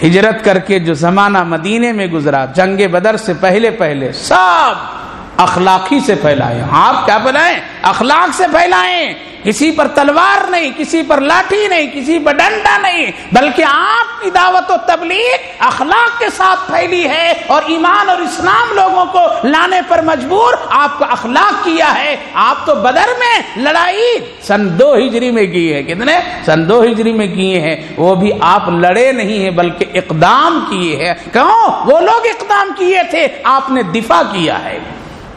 ہجرت کر کے جو زمانہ مدینے میں گزرا، جنگ بدر سے پہلے سب اخلاقی سے پھیلائے۔ آپ کیا پھیلائیں؟ اخلاق سے پھیلائیں، کسی پر تلوار نہیں، کسی پر لاٹھی نہیں، کسی پر ڈنڈا نہیں، بلکہ آپ کی دعوت و تبلیغ اخلاق کے ساتھ پھیلی ہے اور ایمان اور اسلام لوگوں کو لانے پر مجبور آپ کا اخلاق کیا ہے۔ آپ تو بدر میں لڑائی سن 2 ہجری میں کی ہے، کتنے؟ سن 2 ہجری میں کیے ہیں، وہ بھی آپ لڑے نہیں ہیں بلکہ اقدام کیے ہیں۔ کہوں وہ لوگ اقدام کیے تھے، آپ نے دفاع کیا ہے۔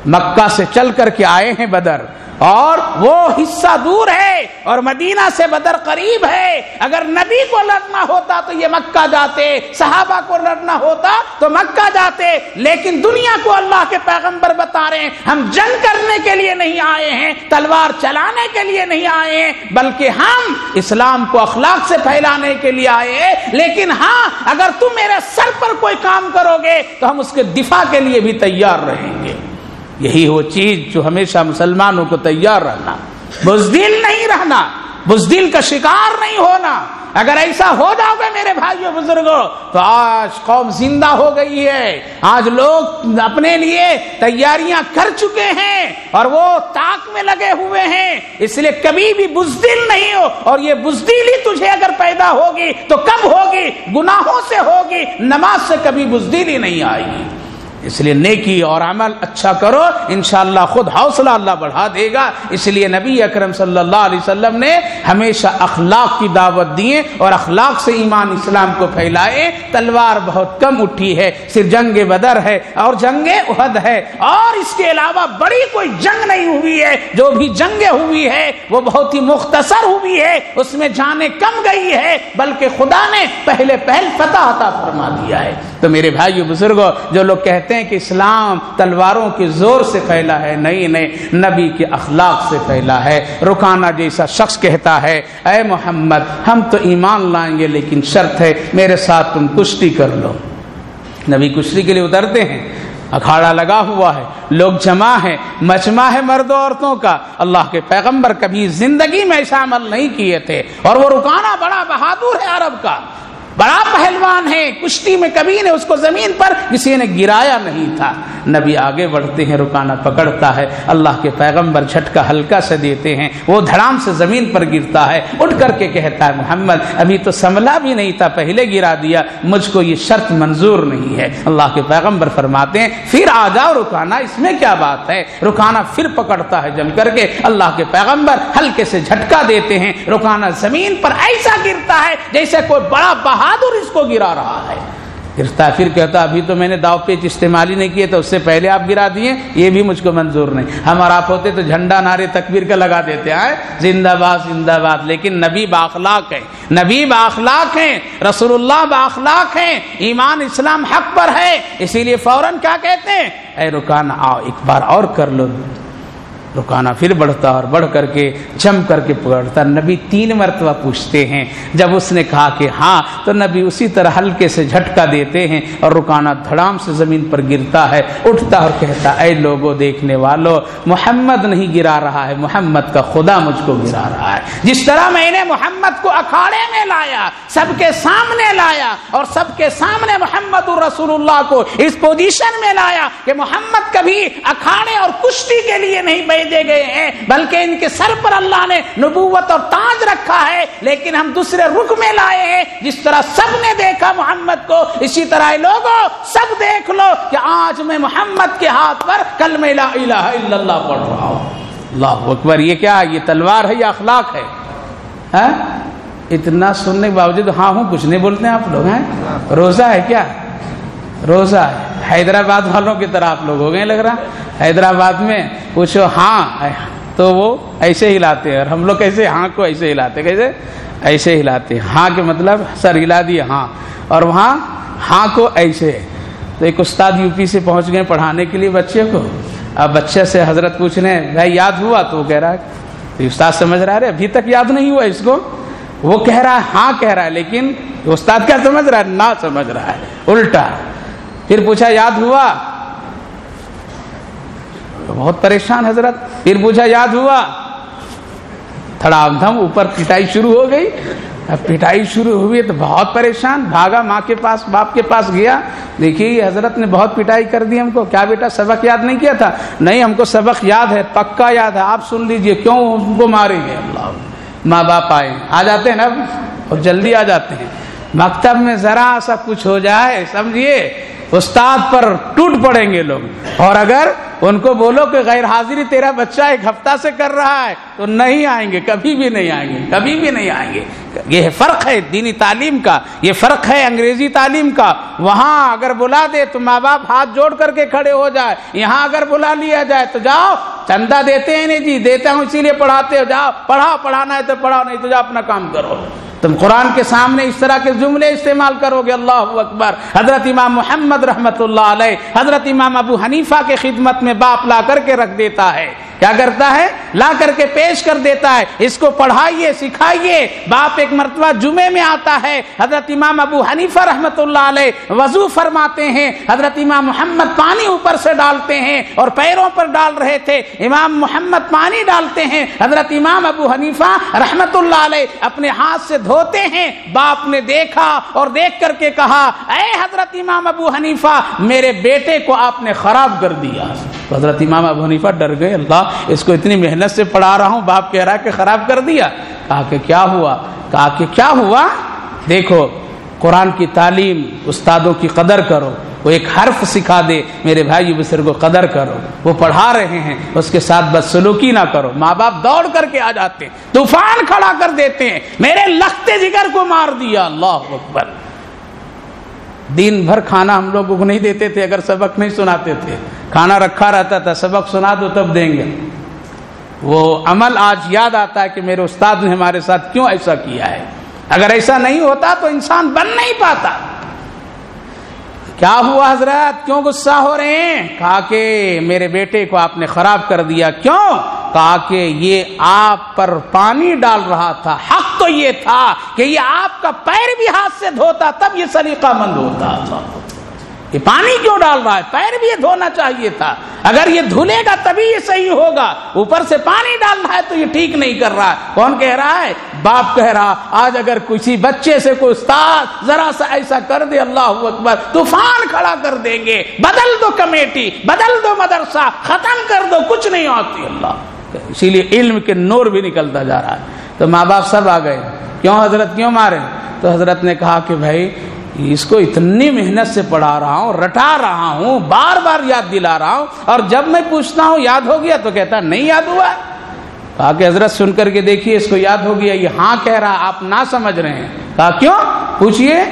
مکہ سے چل کر کے آئے ہیں بدر، اور وہ حصہ دور ہے اور مدینہ سے بدر قریب ہے۔ اگر نبی کو لڑنا ہوتا تو یہ مکہ جاتے، صحابہ کو لڑنا ہوتا تو مکہ جاتے، لیکن دنیا کو اللہ کے پیغمبر بتا رہے ہیں ہم جنگ کرنے کے لیے نہیں آئے ہیں، تلوار چلانے کے لیے نہیں آئے ہیں، بلکہ ہم اسلام کو اخلاق سے پھیلانے کے لیے آئے ہیں۔ لیکن ہاں اگر تم میرے سر پر کوئی کام کرو گے تو ہم اس کے دفاع کے لیے بھی تیار رہیں گے۔ یہی وہ چیز جو ہمیشہ مسلمانوں کو تیار رہنا، بزدل نہیں رہنا، بزدل کا شکار نہیں ہونا. اگر ایسا ہو جاؤ گے میرے بھائیوں بزرگوں تو آج قوم زندہ ہو گئی ہے. آج لوگ اپنے لیے تیاریاں کر چکے ہیں اور وہ طاق میں لگے ہوئے ہیں. اس لیے کبھی بھی بزدل نہیں ہو. اور یہ بزدلی تجھے اگر پیدا ہوگی تو کب ہوگی؟ گناہوں سے ہوگی. نماز سے کبھی بزدلی نہیں آئے گی. اس لیے نیکی اور عمل اچھا کرو، انشاءاللہ خود حوصلہ اللہ بڑھا دے گا. اس لیے نبی اکرم صلی اللہ علیہ وسلم نے ہمیشہ اخلاق کی دعوت دی اور اخلاق سے ایمان اسلام کو پھیلائے. تلوار بہت کم اٹھی ہے، صرف جنگ بدر ہے اور جنگ احد ہے، اور اس کے علاوہ بڑی کوئی جنگ نہیں ہوئی ہے. جو بھی جنگیں ہوئی ہے وہ بہت ہی مختصر ہوئی ہے، اس میں جانیں کم گئی ہے، بلکہ خدا نے پہلے فتح عطا فرما دیا ہے. تو میرے بھائیو بزرگوں، جو لوگ کہتے ہیں کہ اسلام تلواروں کے زور سے پھیلا ہے، نہیں نہیں، نبی کے اخلاق سے پھیلا ہے. رکانہ جیسا شخص کہتا ہے اے محمد ہم تو ایمان لائیں گے لیکن شرط ہے میرے ساتھ تم کشتی کر لو. نبی کشتی کے لیے اترتے ہیں، اکھاڑا لگا ہوا ہے، لوگ جمع ہے، مجمع ہے مردوں عورتوں کا. اللہ کے پیغمبر کبھی زندگی میں ایسا عمل نہیں کیے تھے. اور وہ رکانہ بڑا بہادر ہے، عرب کا بڑا پہلوان ہے، کشتی میں کبھی نے اس کو زمین پر کسی نے گرایا نہیں تھا. نبی آگے بڑھتے ہیں، رکانہ پکڑتا ہے، اللہ کے پیغمبر جھٹکا ہلکا سے دیتے ہیں، وہ دھڑام سے زمین پر گرتا ہے. اٹھ کر کے کہتا ہے محمد ابھی تو سنبھلا بھی نہیں تھا، پہلے گرا دیا، مجھ کو یہ شرط منظور نہیں ہے. اللہ کے پیغمبر فرماتے ہیں پھر آ جاؤ رکانہ، اس میں کیا بات ہے. رکانہ پھر پکڑتا ہے جم کر کے، اللہ کے پیغمبر ہلکے سے جھٹکا دیتے ہیں، رکانہ زمین پر ایسا گرتا ہے جیسے کوئی بڑا بہادر اس کو گرا رہا ہے. گرتا پھر کہتا ابھی تو میں نے داؤ پیچ استعمال ہی نہیں کیے تھا، اس سے پہلے آپ گرا دیے، یہ بھی مجھ کو منظور نہیں. ہم اور آپ ہوتے تو جھنڈا نعرے تکبیر کا لگا دیتے ہیں زندہ باد زندہ باد. لیکن نبی باخلاق ہے، نبی باخلاق ہیں، رسول اللہ باخلاق ہیں، ایمان اسلام حق پر ہے. اسی لیے فوراً کیا کہتے ہیں اے رکانہ آؤ ایک بار اور کر لو. رکانہ پھر بڑھتا اور بڑھ کر کے جم کر کے پکڑتا. نبی 3 مرتبہ پوچھتے ہیں، جب اس نے کہا کہ ہاں تو نبی اسی طرح ہلکے سے جھٹکا دیتے ہیں اور رکانہ دھڑام سے زمین پر گرتا ہے. اٹھتا اور کہتا اے لوگوں دیکھنے والوں، محمد نہیں گرا رہا ہے، محمد کا خدا مجھ کو گرا رہا ہے. جس طرح میں نے محمد کو اکھاڑے میں لایا، سب کے سامنے لایا اور سب کے سامنے محمد رسول اللہ کو اس پوزیشن میں لایا کہ محمد کبھی اکھاڑے اور کشتی کے لیے نہیں دے گئے ہیں، بلکہ ان کے سر پر اللہ نے نبوت اور تاج رکھا ہے. لیکن ہم دوسرے رخ میں لائے ہیں. جس طرح سب نے دیکھا محمد کو، اسی طرح لوگوں سب دیکھ لو کہ آج میں محمد کے ہاتھ پر کلمہ لا الہ الا اللہ پڑھ رہا ہوں. اللہ اکبر. یہ کیا ہے؟ یہ تلوار ہے یا اخلاق ہے؟ اتنا سننے کے باوجود ہاں ہوں کچھ نہیں بولتے ہیں آپ لوگ. ہیں روزہ ہے کیا؟ روزہ ہے. حیدرآباد والوں کی طرح آپ لوگ ہو گئے لگ رہا. حیدرآباد میں پوچھو ہاں تو وہ ایسے ہلاتے ہیں، اور ہم لوگ کیسے ہاں کو ایسے ہلاتے، کیسے ایسے ہلاتے. ہاں کے مطلب سر ہلا دیے ہاں، اور وہاں ہاں کو ایسے. تو ایک استاد یو پی سے پہنچ گئے پڑھانے کے لیے بچے کو. اب بچے سے حضرت پوچھ رہے ہیں بھائی یاد ہوا؟ تو وہ کہہ رہا ہے، استاد سمجھ رہا ہے ابھی تک یاد نہیں ہوا اس کو. وہ کہہ رہا ہے ہاں کہہ رہا ہے، لیکن استاد کیا سمجھ رہا ہے؟ نہ سمجھ رہا ہے، الٹا. پھر پوچھا یاد ہوا؟ بہت پریشان حضرت. پھر پوچھا یاد ہوا؟ دھڑام دھم اوپر پٹائی شروع ہو گئی. اب پٹائی شروع ہوئی تو بہت پریشان، بھاگا ماں کے پاس، باپ کے پاس گیا. دیکھیے حضرت نے بہت پٹائی کر دی ہم کو. کیا بیٹا سبق یاد نہیں کیا تھا؟ نہیں ہم کو سبق یاد ہے، پکا یاد ہے، آپ سن لیجئے. کیوں ہم کو ماریں گے؟ اللہ. ماں باپ آ جاتے ہیں نا اور جلدی آ جاتے ہیں. مکتب میں ذرا سا کچھ ہو جائے سمجھیے استاد پر ٹوٹ پڑیں گے لوگ. اور اگر ان کو بولو کہ غیر حاضری تیرا بچہ 1 ہفتہ سے کر رہا ہے تو نہیں آئیں گے، کبھی بھی نہیں آئیں گے، کبھی بھی نہیں آئیں گے. یہ فرق ہے دینی تعلیم کا، یہ فرق ہے انگریزی تعلیم کا. وہاں اگر بلا دے تو ماں باپ ہاتھ جوڑ کر کے کھڑے ہو جائے. یہاں اگر بلا لیا جائے تو جاؤ، چندہ دیتے ہیں نہیں جی دیتا ہوں اسی لیے پڑھاتے ہو، جاؤ پڑھاؤ، پڑھانا ہے تو پڑھاؤ، نہیں تو جاؤ اپنا کام کرو. تم قرآن کے سامنے اس طرح کے جملے استعمال کرو گے اللہ اکبر. حضرت امام محمد رحمت اللہ علیہ، حضرت امام ابو حنیفہ کے خدمت میں باپ لا کر کے رکھ دیتا ہے کیا کرتا ہے؟ لا کر کے پیش کر دیتا ہے، اس کو پڑھائیے سکھائیے۔ باپ ایک مرتبہ جمعے میں آتا ہے، حضرت امام ابو حنیفہ رحمۃ اللہ علیہ وضو فرماتے ہیں، حضرت امام محمد پانی اوپر سے ڈالتے ہیں اور پیروں پر ڈال رہے تھے، امام محمد پانی ڈالتے ہیں، حضرت امام ابو حنیفہ رحمۃ اللہ علیہ اپنے ہاتھ سے دھوتے ہیں۔ باپ نے دیکھا اور دیکھ کر کے کہا، اے حضرت امام ابو حنیفہ، میرے بیٹے کو آپ نے خراب کر دیا۔ حضرت امام ابو حنیفہ ڈر گئے، اللہ اس کو اتنی محنت سے پڑھا رہا ہوں، باپ کہہ رہا کہ خراب کر دیا۔ کہا کہ کیا ہوا؟ کہا کہ کیا ہوا؟ دیکھو قرآن کی تعلیم، استادوں کی قدر کرو، وہ ایک حرف سکھا دے، میرے بھائی بزرگوں قدر کرو، وہ پڑھا رہے ہیں اس کے ساتھ بدسلوکی نہ کرو۔ ماں باپ دوڑ کر کے آ جاتے ہیں، طوفان کھڑا کر دیتے ہیں، میرے لختے جگر کو مار دیا۔ اللہ اکبر۔ دن بھر کھانا ہم لوگوں کو نہیں دیتے تھے اگر سبق نہیں سناتے تھے، کھانا رکھا رہتا تھا، سبق سنا دو تب دیں گے۔ وہ عمل آج یاد آتا ہے کہ میرے استاد نے ہمارے ساتھ کیوں ایسا کیا ہے، اگر ایسا نہیں ہوتا تو انسان بن نہیں پاتا۔ کیا ہوا حضرت، کیوں غصہ ہو رہے ہیں؟ کہا کہ میرے بیٹے کو آپ نے خراب کر دیا۔ کیوں؟ کہا کہ یہ آپ پر پانی ڈال رہا تھا، حق تو یہ تھا کہ یہ آپ کا پیر بھی ہاتھ سے دھوتا تب یہ سلیقہ مند ہوتا تھا۔ یہ پانی کیوں ڈال رہا ہے؟ پیر بھی یہ دھونا چاہیے تھا، اگر یہ دھلے گا تبھی یہ صحیح ہوگا، اوپر سے پانی ڈال رہا ہے تو یہ ٹھیک نہیں کر رہا ہے۔ کون کہہ رہا ہے؟ باپ کہہ رہا۔ آج اگر کسی بچے سے کوئی استاد ذرا سا ایسا کر دے، اللہ اکبر، طوفان کھڑا کر دیں گے، بدل دو کمیٹی، بدل دو مدرسہ، ختم کر دو، کچھ نہیں ہوتی۔ اللہ، اسی لیے علم کے نور بھی نکلتا جا رہا ہے۔ تو ماں باپ سب آ گئے، کیوں حضرت کیوں مارے؟ تو حضرت نے کہا کہ بھائی اس کو اتنی محنت سے پڑھا رہا ہوں، رٹا رہا ہوں، بار بار یاد دلا رہا ہوں، اور جب میں پوچھتا ہوں یاد ہو گیا تو کہتا نہیں یاد ہوا۔ کہا کہ حضرت سن کر کے دیکھیے اس کو یاد ہو گیا، یہ ہاں کہہ رہا، آپ نہ سمجھ رہے ہیں۔ کہا کیوں؟ پوچھئے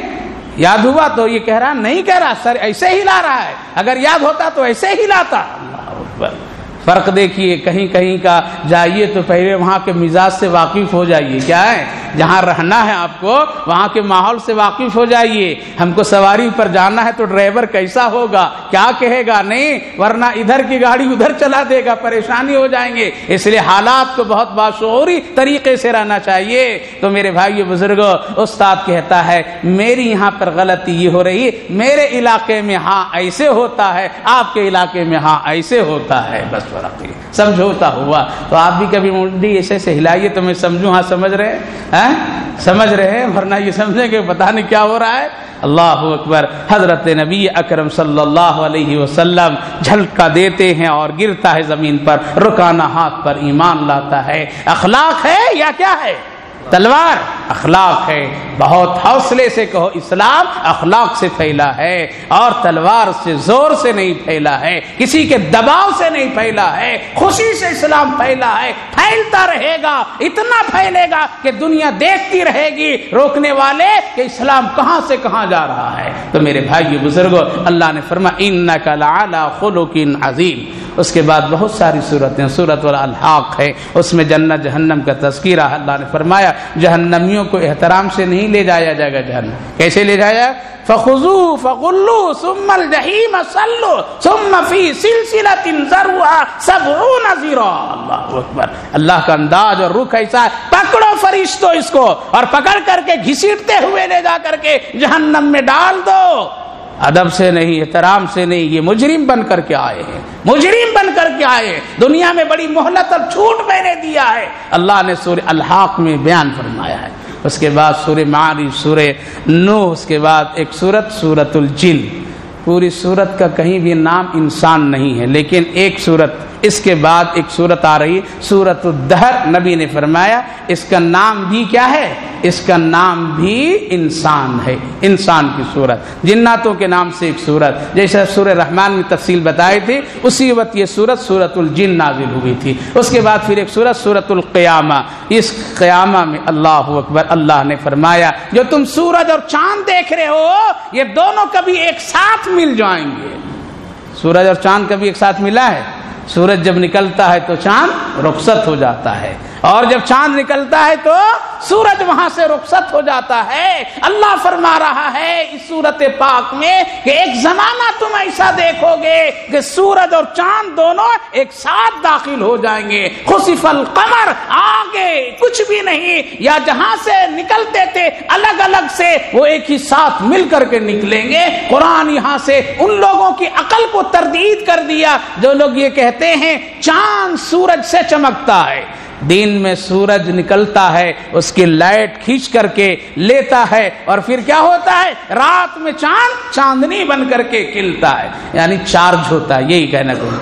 یاد ہوا؟ تو یہ کہہ رہا نہیں کہہ رہا، سر ایسے ہلا رہا ہے، اگر یاد ہوتا تو ایسے ہلاتا۔ اللہ اکبر۔ فرق دیکھیے، کہیں کہیں کا جائیے تو پہلے وہاں کے مزاج سے واقف ہو جائیے، کیا ہے جہاں رہنا ہے آپ کو وہاں کے ماحول سے واقف ہو جائیے۔ ہم کو سواری پر جانا ہے تو ڈرائیور کیسا ہوگا، کیا کہے گا، نہیں ورنہ ادھر کی گاڑی ادھر چلا دے گا، پریشانی ہو جائیں گے۔ اس لیے حالات کو بہت باشعوری طریقے سے رہنا چاہیے۔ تو میرے بھائیو بزرگوں، استاد کہتا ہے میری یہاں پر غلطی یہ ہو رہی ہے، میرے علاقے میں ہاں ایسے ہوتا ہے، آپ کے علاقے میں ہاں ایسے ہوتا ہے، بس فرق ہے، سمجھوتا ہوا۔ تو آپ بھی کبھی منڈی ایسے سے ہلائیے تو میں سمجھوں ہاں سمجھ رہے ہیں، سمجھ رہے ہیں، ورنہ یہ سمجھیں کہ پتہ نہیں کیا ہو رہا ہے۔ اللہ اکبر۔ حضرت نبی اکرم صلی اللہ علیہ وسلم جھلکا دیتے ہیں اور گرتا ہے زمین پر، رکانا ہاتھ پر ایمان لاتا ہے۔ اخلاق ہے یا کیا ہے؟ تلوار اخلاق ہے۔ بہت حوصلے سے کہو، اسلام اخلاق سے پھیلا ہے اور تلوار سے، زور سے نہیں پھیلا ہے، کسی کے دباؤ سے نہیں پھیلا ہے، خوشی سے اسلام پھیلا ہے، پھیلتا رہے گا، اتنا پھیلے گا کہ دنیا دیکھتی رہے گی روکنے والے کہ اسلام کہاں سے کہاں جا رہا ہے۔ تو میرے بھائی بزرگوں، اللہ نے فرمایا انک لعلی خلق عظیم۔ اس کے بعد بہت ساری صورتیں، سورۃ الحاق ہے، اس میں جنت جہنم کا تذکرہ۔ اللہ نے فرمایا جہنمیوں کو احترام سے نہیں لے جایا جائے گا جہنم، کیسے لے جایا؟ فخذوه فغلوه ثم الجحیم صلوا ثم فی سلسلۃ ذرعها 70 ذراع۔ اللہ اکبر۔ اللہ کا انداز اور رخ ایسا ہے، پکڑو فرشتوں اس کو اور پکڑ کر کے گھسیٹتے ہوئے لے جا کر کے جہنم میں ڈال دو۔ ادب سے نہیں، احترام سے نہیں، یہ مجرم بن کر کے آئے ہیں، مجرم بن کر کے آئے ہیں۔ دنیا میں بڑی مہلت اور چھوٹ میں نے دیا ہے، اللہ نے سورہ الحاق میں بیان فرمایا ہے۔ اس کے بعد سورہ معارج، سورہ نوح، اس کے بعد ایک سورۃ الجن۔ پوری سورت کا کہیں بھی نام انسان نہیں ہے، لیکن ایک سورت اس کے بعد ایک سورت آ رہی سورۃ الدہر۔ نبی نے فرمایا اس کا نام بھی کیا ہے؟ اس کا نام بھی انسان ہے، انسان کی صورت۔ جناتوں کے نام سے ایک سورت، جیسے سورہ رحمان میں تفصیل بتائی تھی، اسی وقت یہ سورۃ الجن نازل ہوئی تھی۔ اس کے بعد پھر ایک سورۃ القیامہ۔ اس قیامہ میں اللہ اکبر، اللہ نے فرمایا جو تم سورج اور چاند دیکھ رہے ہو یہ دونوں کبھی ایک ساتھ مل جائیں گے۔ سورج اور چاند کبھی ایک ساتھ ملا ہے؟ سورج جب نکلتا ہے تو چاند چاند رخصت ہو جاتا ہے، اور جب چاند نکلتا ہے تو سورج وہاں سے رخصت ہو جاتا ہے۔ اللہ فرما رہا ہے اس سورت پاک میں کہ ایک زمانہ تم ایسا دیکھو گے کہ سورج اور چاند دونوں ایک ساتھ داخل ہو جائیں گے۔ خسف القمر، آگے کچھ بھی نہیں، یا جہاں سے نکلتے تھے الگ الگ سے وہ ایک ہی ساتھ مل کر کے نکلیں گے۔ قرآن یہاں سے ان لوگوں کی عقل کو تردید کر دیا جو لوگ یہ کہتے ہیں چاند سورج سے چمکتا ہے۔ دن میں سورج نکلتا ہے، اس کی لائٹ کھینچ کر کے لیتا ہے، اور پھر کیا ہوتا ہے؟ رات میں چاند چاندنی بن کر کے کھلتا ہے، یعنی چارج ہوتا ہے۔ یہی کہنا تم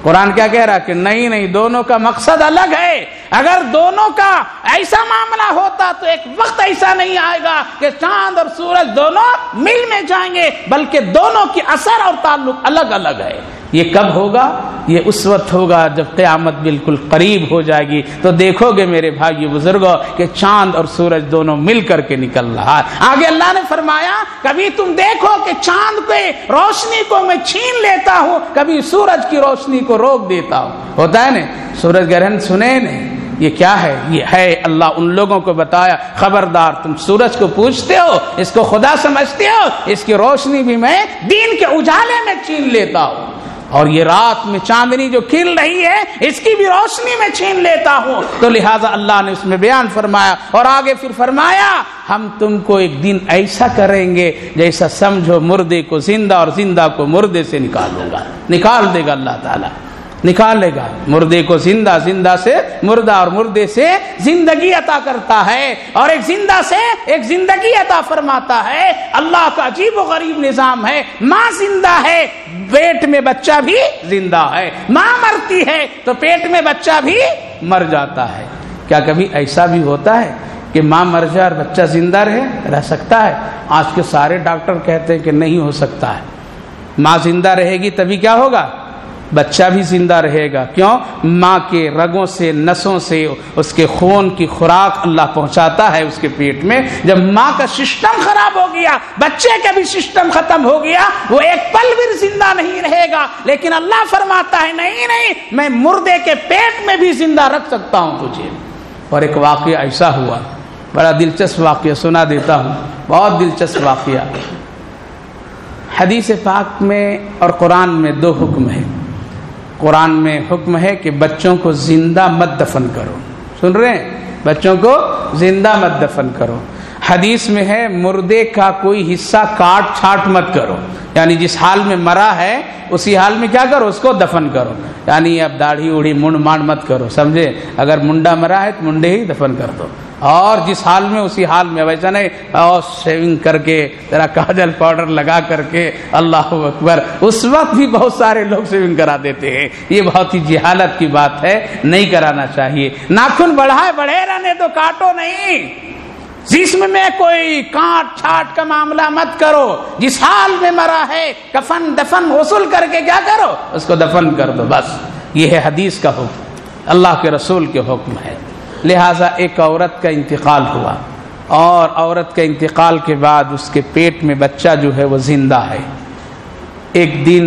قرآن کیا کہہ رہا کہ نہیں، دونوں کا مقصد الگ ہے۔ اگر دونوں کا ایسا معاملہ ہوتا تو ایک وقت ایسا نہیں آئے گا کہ چاند اور سورج دونوں مل میں جائیں گے، بلکہ دونوں کی اثر اور تعلق الگ الگ ہے۔ یہ کب ہوگا؟ یہ اس وقت ہوگا جب قیامت بالکل قریب ہو جائے گی، تو دیکھو گے میرے بھائی بزرگوں کہ چاند اور سورج دونوں مل کر کے نکل رہا ہے۔ آگے اللہ نے فرمایا کبھی تم دیکھو کہ چاند کے روشنی کو میں چھین لیتا ہوں، کبھی سورج کی روشنی کو روک دیتا ہوں۔ ہوتا ہے نا، سورج گرہن سنے نہیں، یہ کیا ہے؟ یہ ہے اللہ ان لوگوں کو بتایا خبردار تم سورج کو پوچھتے ہو، اس کو خدا سمجھتے ہو، اس کی روشنی بھی میں دین کے اجالے میں چھین لیتا ہوں، اور یہ رات میں چاندنی جو کھل رہی ہے اس کی بھی روشنی میں چھین لیتا ہوں۔ تو لہٰذا اللہ نے اس میں بیان فرمایا، اور آگے پھر فرمایا ہم تم کو ایک دن ایسا کریں گے جیسا سمجھو مردے کو زندہ اور زندہ کو مردے سے نکال دے گا اللہ تعالیٰ، نکالے گا مردے کو زندہ، زندہ سے مردہ، اور مردے سے زندگی عطا کرتا ہے، اور ایک زندہ سے ایک زندگی عطا فرماتا ہے۔ اللہ کا عجیب و غریب نظام ہے، ماں زندہ ہے پیٹ میں بچہ بھی زندہ ہے، ماں مرتی ہے تو پیٹ میں بچہ بھی مر جاتا ہے۔ کیا کبھی ایسا بھی ہوتا ہے کہ ماں مر جائے اور بچہ زندہ رہ سکتا ہے؟ آج کے سارے ڈاکٹر کہتے ہیں کہ نہیں ہو سکتا ہے، ماں زندہ رہے گی تبھی کیا ہوگا؟ بچہ بھی زندہ رہے گا۔ کیوں؟ ماں کے رگوں سے، نسوں سے اس کے خون کی خوراک اللہ پہنچاتا ہے اس کے پیٹ میں۔ جب ماں کا سسٹم خراب ہو گیا، بچے کا بھی سسٹم ختم ہو گیا، وہ ایک پل بھی زندہ نہیں رہے گا۔ لیکن اللہ فرماتا ہے نہیں، میں مردے کے پیٹ میں بھی زندہ رکھ سکتا ہوں تجھے۔ اور ایک واقعہ ایسا ہوا، بڑا دلچسپ واقعہ سنا دیتا ہوں، بہت دلچسپ واقعہ۔ حدیث پاک میں اور قرآن میں دو حکم ہیں۔ قرآن میں حکم ہے کہ بچوں کو زندہ مت دفن کرو، سن رہے ہیں؟ بچوں کو زندہ مت دفن کرو۔ حدیث میں ہے مردے کا کوئی حصہ کاٹ چھاٹ مت کرو، یعنی جس حال میں مرا ہے اسی حال میں کیا کرو؟ اس کو دفن کرو، یعنی اب داڑھی اوڑھی منڈ مانڈ مت کرو، سمجھے؟ اگر منڈا مرا ہے تو منڈے ہی دفن کر دو، اور جس حال میں اسی حال میں، ویسا نہیں اور شیونگ کر کے ذرا کاجل پاؤڈر لگا کر کے اللہ اکبر، اس وقت بھی بہت سارے لوگ شیونگ کرا دیتے ہیں۔ یہ بہت ہی جہالت کی بات ہے، نہیں کرانا چاہیے۔ ناخن بڑھے رہنے تو کاٹو نہیں، جسم میں کوئی کاٹ چھاٹ کا معاملہ مت کرو، جس حال میں مرا ہے کفن دفن غسل کر کے کیا کرو؟ اس کو دفن کر دو، بس۔ یہ ہے حدیث کا حکم، اللہ کے رسول کے حکم ہے۔ لہٰذا ایک عورت کا انتقال ہوا، اور عورت کے انتقال کے بعد اس کے پیٹ میں بچہ جو ہے وہ زندہ ہے۔ ایک دن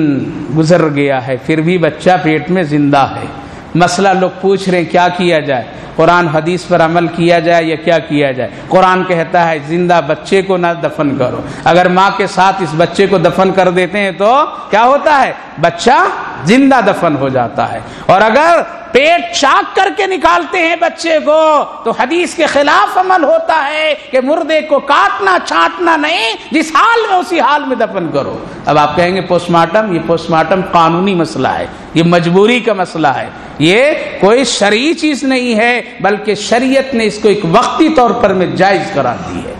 گزر گیا ہے پھر بھی بچہ پیٹ میں زندہ ہے۔ مسئلہ لوگ پوچھ رہے ہیں کیا کیا جائے، قرآن حدیث پر عمل کیا جائے یا کیا کیا جائے؟ قرآن کہتا ہے زندہ بچے کو نہ دفن کرو۔ اگر ماں کے ساتھ اس بچے کو دفن کر دیتے ہیں تو کیا ہوتا ہے؟ بچہ زندہ دفن ہو جاتا ہے۔ اور اگر پیٹ چاک کر کے نکالتے ہیں بچے کو تو حدیث کے خلاف عمل ہوتا ہے کہ مردے کو کاٹنا چھانٹنا نہیں، جس حال میں اسی حال میں دفن کرو۔ اب آپ کہیں گے پوسٹ مارٹم، یہ پوسٹ مارٹم قانونی مسئلہ ہے، یہ مجبوری کا مسئلہ ہے، یہ کوئی شرعی چیز نہیں ہے، بلکہ شریعت نے اس کو ایک وقتی طور پر میں جائز قرار دی ہے۔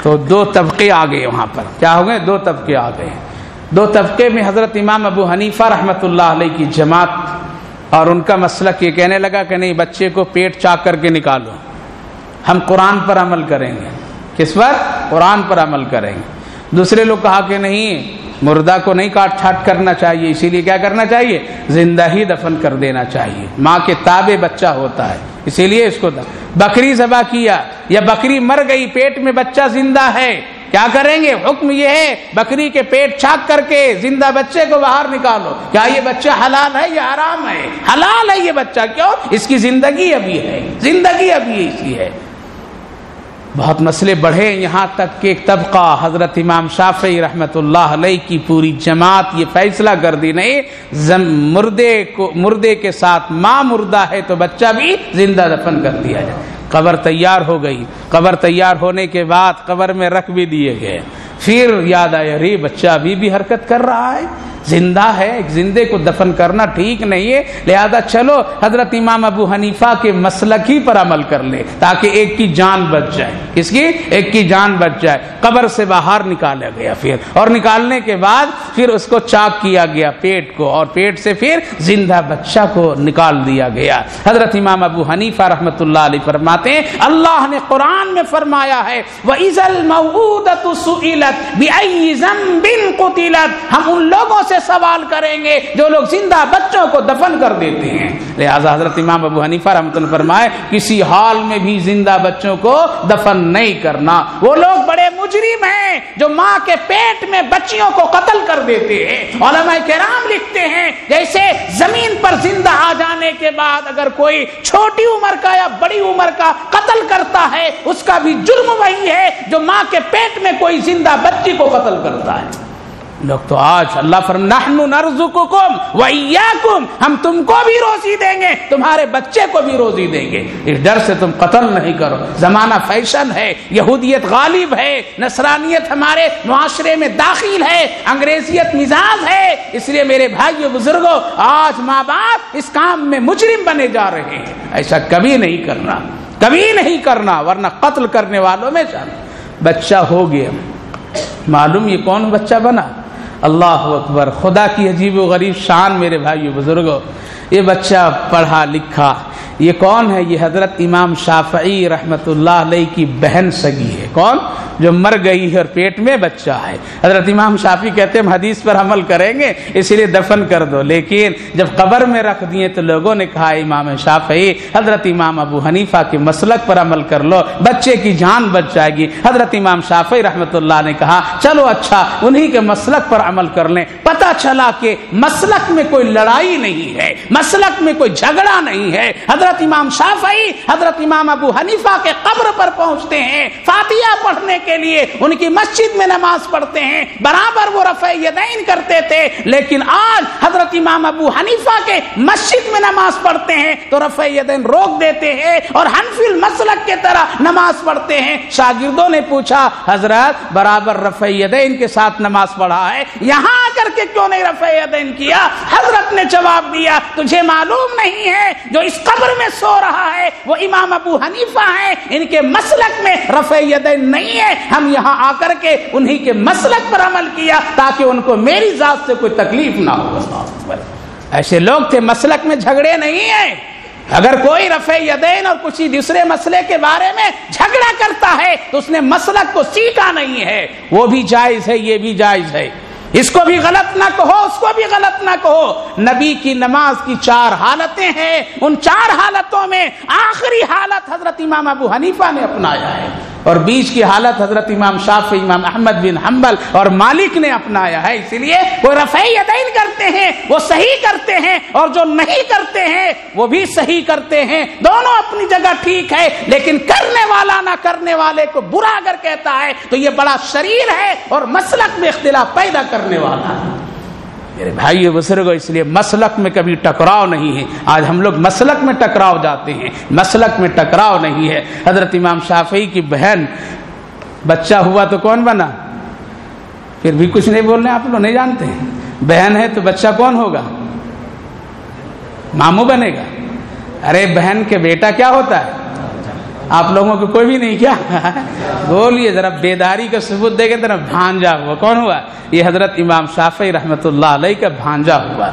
تو دو طبقے آ گئے وہاں پر، کیا ہو گئے؟ دو طبقے آ گئے۔ دو طبقے میں حضرت امام ابو حنیفہ رحمۃ اللہ علیہ کی جماعت، اور ان کا مسلک یہ کہنے لگا کہ نہیں، بچے کو پیٹ چاک کر کے نکالو، ہم قرآن پر عمل کریں گے۔ کس پر؟ قرآن پر عمل کریں گے۔ دوسرے لوگ کہا کہ نہیں، مردہ کو نہیں کاٹ چھاٹ کرنا چاہیے، اسی لیے کیا کرنا چاہیے؟ زندہ ہی دفن کر دینا چاہیے، ماں کے تابع بچہ ہوتا ہے، اسی لیے اس کو بکری ذبح کیا، یا بکری مر گئی پیٹ میں بچہ زندہ ہے کیا کریں گے؟ حکم یہ ہے بکری کے پیٹ چاک کر کے زندہ بچے کو باہر نکالو۔ کیا یہ بچہ حلال ہے یا حرام ہے؟ حلال ہے یہ بچہ، کیوں؟ اس کی زندگی ابھی ہے، زندگی ابھی اس کی ہے۔ بہت مسئلے بڑھے، یہاں تک کہ ایک طبقہ حضرت امام شافعی رحمۃ اللہ علیہ کی پوری جماعت یہ فیصلہ کر دی نہیں، مردے کے ساتھ ماں مردہ ہے تو بچہ بھی زندہ دفن کر دیا جائے۔ قبر تیار ہو گئی، قبر تیار ہونے کے بعد قبر میں رکھ بھی دیے گئے، پھر یاد آیا ارے بچہ ابھی بھی حرکت کر رہا ہے، زندہ ہے، ایک زندے کو دفن کرنا ٹھیک نہیں ہے، لہذا چلو حضرت امام ابو حنیفہ کے مسلک ہی پر عمل کر لے تاکہ ایک کی جان بچ جائے۔ کس کی؟ ایک کی جان بچ جائے۔ قبر سے باہر نکالا گیا پھر، اور نکالنے کے بعد پھر اس کو چاک کیا گیا پیٹ کو، اور پیٹ سے پھر زندہ بچہ کو نکال دیا گیا۔ حضرت امام ابو حنیفہ رحمۃ اللہ علیہ فرماتے ہیں اللہ نے قرآن میں فرمایا ہے وَإِذَا الْمَوْءُودَةُ سُئِلَتْ بِأَيِّ ذَنبٍ قُتِلَتْ، ہم ان لوگوں سے سوال کریں گے جو لوگ زندہ بچوں کو دفن کر دیتے ہیں۔ لہذا حضرت امام ابو حنیفہ رحمۃ اللہ فرمائے کسی حال میں بھی زندہ بچوں کو دفن نہیں کرنا۔ وہ لوگ بڑے مجرم ہیں جو ماں کے پیٹ میں بچیوں کو قتل کر دیتے ہیں۔ علماء کرام لکھتے ہیں جیسے زمین پر زندہ آ جانے کے بعد اگر کوئی چھوٹی عمر کا یا بڑی عمر کا قتل کرتا ہے اس کا بھی جرم وہی ہے جو ماں کے پیٹ میں کوئی زندہ بچی کو قتل کرتا ہے۔ لوگ تو آج اللہ نحن نرزقکم وإیاکم، ہم تم کو بھی روزی دیں گے، تمہارے بچے کو بھی روزی دیں گے، اس ڈر سے تم قتل نہیں کرو۔ زمانہ فیشن ہے، یہودیت غالب ہے، نصرانیت ہمارے معاشرے میں داخل ہے، انگریزیت مزاج ہے، اس لیے میرے بھائیو بزرگوں آج ماں باپ اس کام میں مجرم بنے جا رہے ہیں۔ ایسا کبھی نہیں کرنا، کبھی نہیں کرنا، ورنہ قتل کرنے والوں میں شامل۔ بچہ ہو گیا، معلوم یہ کون بچہ بنا؟ اللہ اکبر، خدا کی عجیب و غریب شان میرے بھائیو بزرگوں۔ یہ بچہ پڑھا لکھا، یہ کون ہے؟ یہ حضرت امام شافعی رحمۃ اللہ علیہ کی بہن سگی ہے۔ کون؟ جو مر گئی ہے اور پیٹ میں بچہ ہے۔ حضرت امام شافعی کہتے ہیں ہم حدیث پر عمل کریں گے اس لیے دفن کر دو، لیکن جب قبر میں رکھ دیے تو لوگوں نے کہا امام شافعی حضرت امام ابو حنیفہ کے مسلک پر عمل کر لو، بچے کی جان بچ جائے گی۔ حضرت امام شافعی رحمۃ اللہ نے کہا چلو اچھا انہی کے مسلک پر عمل کر لیں۔ پتہ چلا کہ مسلک میں کوئی لڑائی نہیں ہے، مسلک میں کوئی جھگڑا نہیں ہے۔ حضرت امام شافعی حضرت امام ابو حنیفہ کے قبر پر پہنچتے ہیں، فاتحہ پڑھنے کے لیے ان کی مسجد میں نماز پڑھتے ہیں، برابر وہ رفع یدین کرتے تھے، لیکن آج حضرت امام ابو حنیفہ کے مسجد میں نماز پڑھتے ہیں تو رفع یدین روک دیتے ہیں اور حنفی المسلک کے طرح نماز پڑھتے ہیں۔ شاگردوں نے پوچھا حضرت برابر رفع یدین کے ساتھ نماز پڑھا ہے، یہاں آ کر کے کیوں نہیں رفع یدین کیا؟ حضرت نے جواب دیا تجھے معلوم نہیں ہے جو اس قبر میں سو رہا ہے وہ امام ابو حنیفہ ہیں، ان کے مسلک میں رفع یدین نہیں ہے، ہم یہاں آ کر کے انہی کے مسلک پر عمل کیا تاکہ ان کو میری ذات سے کوئی تکلیف نہ ہو۔ ایسے لوگ تھے، مسلک میں جھگڑے نہیں ہیں۔ اگر کوئی رفع یدین اور کسی دوسرے مسئلے کے بارے میں جھگڑا کرتا ہے تو اس نے مسلک کو سیکھا نہیں ہے، وہ بھی جائز ہے، یہ بھی جائز ہے، اس کو بھی غلط نہ کہو، اس کو بھی غلط نہ کہو۔ نبی کی نماز کی 4 حالتیں ہیں، ان 4 حالتوں میں آخری حالت حضرت امام ابو حنیفہ نے اپنایا ہے اور بیچ کی حالت حضرت امام شافعی، امام احمد بن حنبل اور مالک نے اپنایا ہے۔ اسی لیے کوئی رفع یدین کرتے ہیں وہ صحیح کرتے ہیں اور جو نہیں کرتے ہیں وہ بھی صحیح کرتے ہیں، دونوں اپنی جگہ ٹھیک ہے، لیکن کرنے والا نہ کرنے والے کو برا اگر کہتا ہے تو یہ بڑا شریر ہے اور مسلک میں اختلاف پیدا کرنے والا ہے۔ میرے بھائیو بزرگوں، اس لیے مسلک میں کبھی ٹکراؤ نہیں ہے۔ آج ہم لوگ مسلک میں ٹکراؤ جاتے ہیں، مسلک میں ٹکراؤ نہیں ہے۔ حضرت امام شافعی کی بہن بچہ ہوا تو کون بنا؟ پھر بھی کچھ نہیں بول رہے، آپ لوگ نہیں جانتے ہیں؟ بہن ہے تو بچہ کون ہوگا؟ ماموں بنے گا۔ ارے بہن کے بیٹا کیا ہوتا ہے؟ آپ لوگوں کو کوئی بھی نہیں کیا بولیے ذرا، بیداری کا ثبوت دے گے ذرا۔ بھانجا ہوا، کون ہوا؟ یہ حضرت امام شافعی رحمۃ اللہ علیہ کا بھانجا ہوا،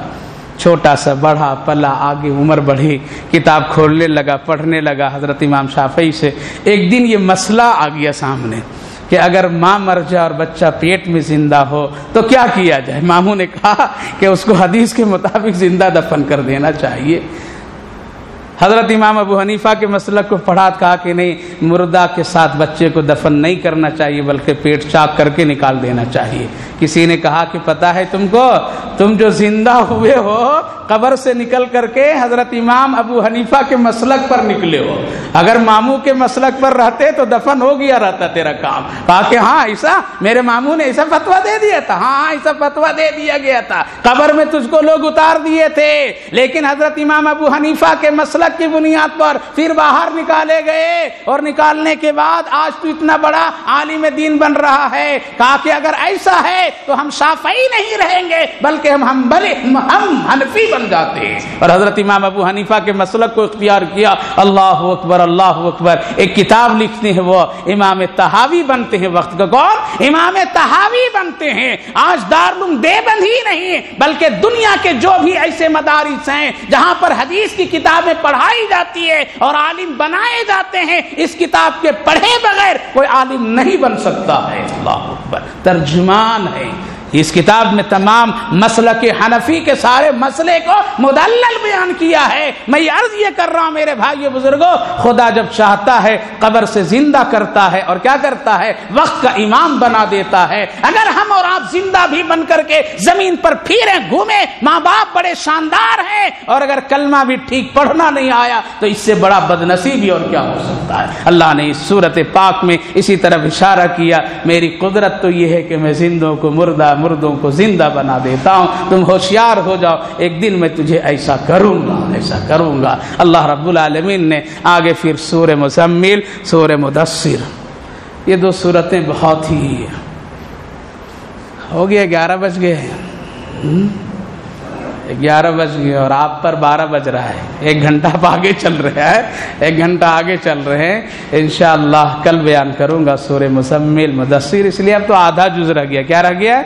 چھوٹا سا بڑھا پلا، آگے عمر بڑھی، کتاب کھولنے لگا، پڑھنے لگا حضرت امام شافعی سے۔ ایک دن یہ مسئلہ آ گیا سامنے کہ اگر ماں مر جائے اور بچہ پیٹ میں زندہ ہو تو کیا کیا جائے؟ ماموں نے کہا کہ اس کو حدیث کے مطابق زندہ دفن کر دینا چاہیے۔ حضرت امام ابو حنیفہ کے مسلک کو پڑھا، کہا کہ نہیں، مردہ کے ساتھ بچے کو دفن نہیں کرنا چاہیے بلکہ پیٹ چاک کر کے نکال دینا چاہیے۔ کسی نے کہا کہ پتہ ہے تم کو، تم جو زندہ ہوئے ہو قبر سے نکل کر کے حضرت امام ابو حنیفہ کے مسلک پر نکلے ہو، اگر ماموں کے مسلک پر رہتے تو دفن ہو گیا رہتا تیرا کام۔ کہا کہ ہاں ایسا میرے ماموں نے ایسا فتویٰ دے دیا تھا، ہاں ایسا فتویٰ دے دیا گیا تھا، قبر میں تجھ کو لوگ اتار دیے تھے، لیکن حضرت امام ابو حنیفہ کے مسلک کی بنیاد پر پھر باہر نکالے گئے، اور نکالنے کے بعد آج تو اتنا بڑا عالم دین بن رہا ہے۔ کہا کہ اگر ایسا ہے تو ہم شافعی نہیں رہیں گے بلکہ ہم حنفی بن جاتے ہیں، اور حضرت امام ابو حنیفہ کے مسلک کو اختیار کیا۔ اللہ اکبر، اللہ اکبر۔ ایک کتاب لکھتے ہیں وہ امام طحاوی بنتے ہیں، وقت کا کون؟ امام طحاوی بنتے ہیں۔ آج دارالعلوم دیوبند ہی نہیں بلکہ دنیا کے جو بھی ایسے مدارس ہیں جہاں پر حدیث کی کتابیں پڑھائی جاتی ہے اور عالم بنائے جاتے ہیں، اس کتاب کے پڑھے بغیر کوئی عالم نہیں بن سکتا ہے۔ اللہ اکبر۔ ترجمان ہے اس کتاب میں، تمام مسلک حنفی کے سارے مسئلے کو مدلل بیان کیا ہے۔ میں یہ عرض یہ کر رہا ہوں میرے بھائیو بزرگوں، خدا جب چاہتا ہے قبر سے زندہ کرتا ہے، اور کیا کرتا ہے؟ وقت کا امام بنا دیتا ہے۔ اگر ہم اور آپ زندہ بھی بن کر کے زمین پر پھریں گھومیں، ماں باپ بڑے شاندار ہیں، اور اگر کلمہ بھی ٹھیک پڑھنا نہیں آیا تو اس سے بڑا بدنصیبی اور کیا ہو سکتا ہے؟ اللہ نے اس سورت پاک میں اسی طرف اشارہ کیا، میری قدرت تو یہ ہے کہ میں زندوں کو مردوں کو زندہ بنا دیتا ہوں، تم ہوشیار ہو جاؤ، ایک دن میں تجھے ایسا کروں گا، ایسا کروں گا۔ اللہ رب العالمین نے آگے پھر سورہ مزمل، سورہ مدثر، یہ دو سورتیں بہت ہی ہو گیا، 11 بج گئے، 11 بج گئے اور آپ پر 12 بج رہا ہے، 1 گھنٹہ آپ آگے چل رہا ہے، 1 گھنٹہ آگے چل رہے ہیں۔ انشاءاللہ کل بیان کروں گا سورہ مزمل، مدثر، اس لیے اب تو آدھا جز رہ گیا۔ کیا رہ گیا؟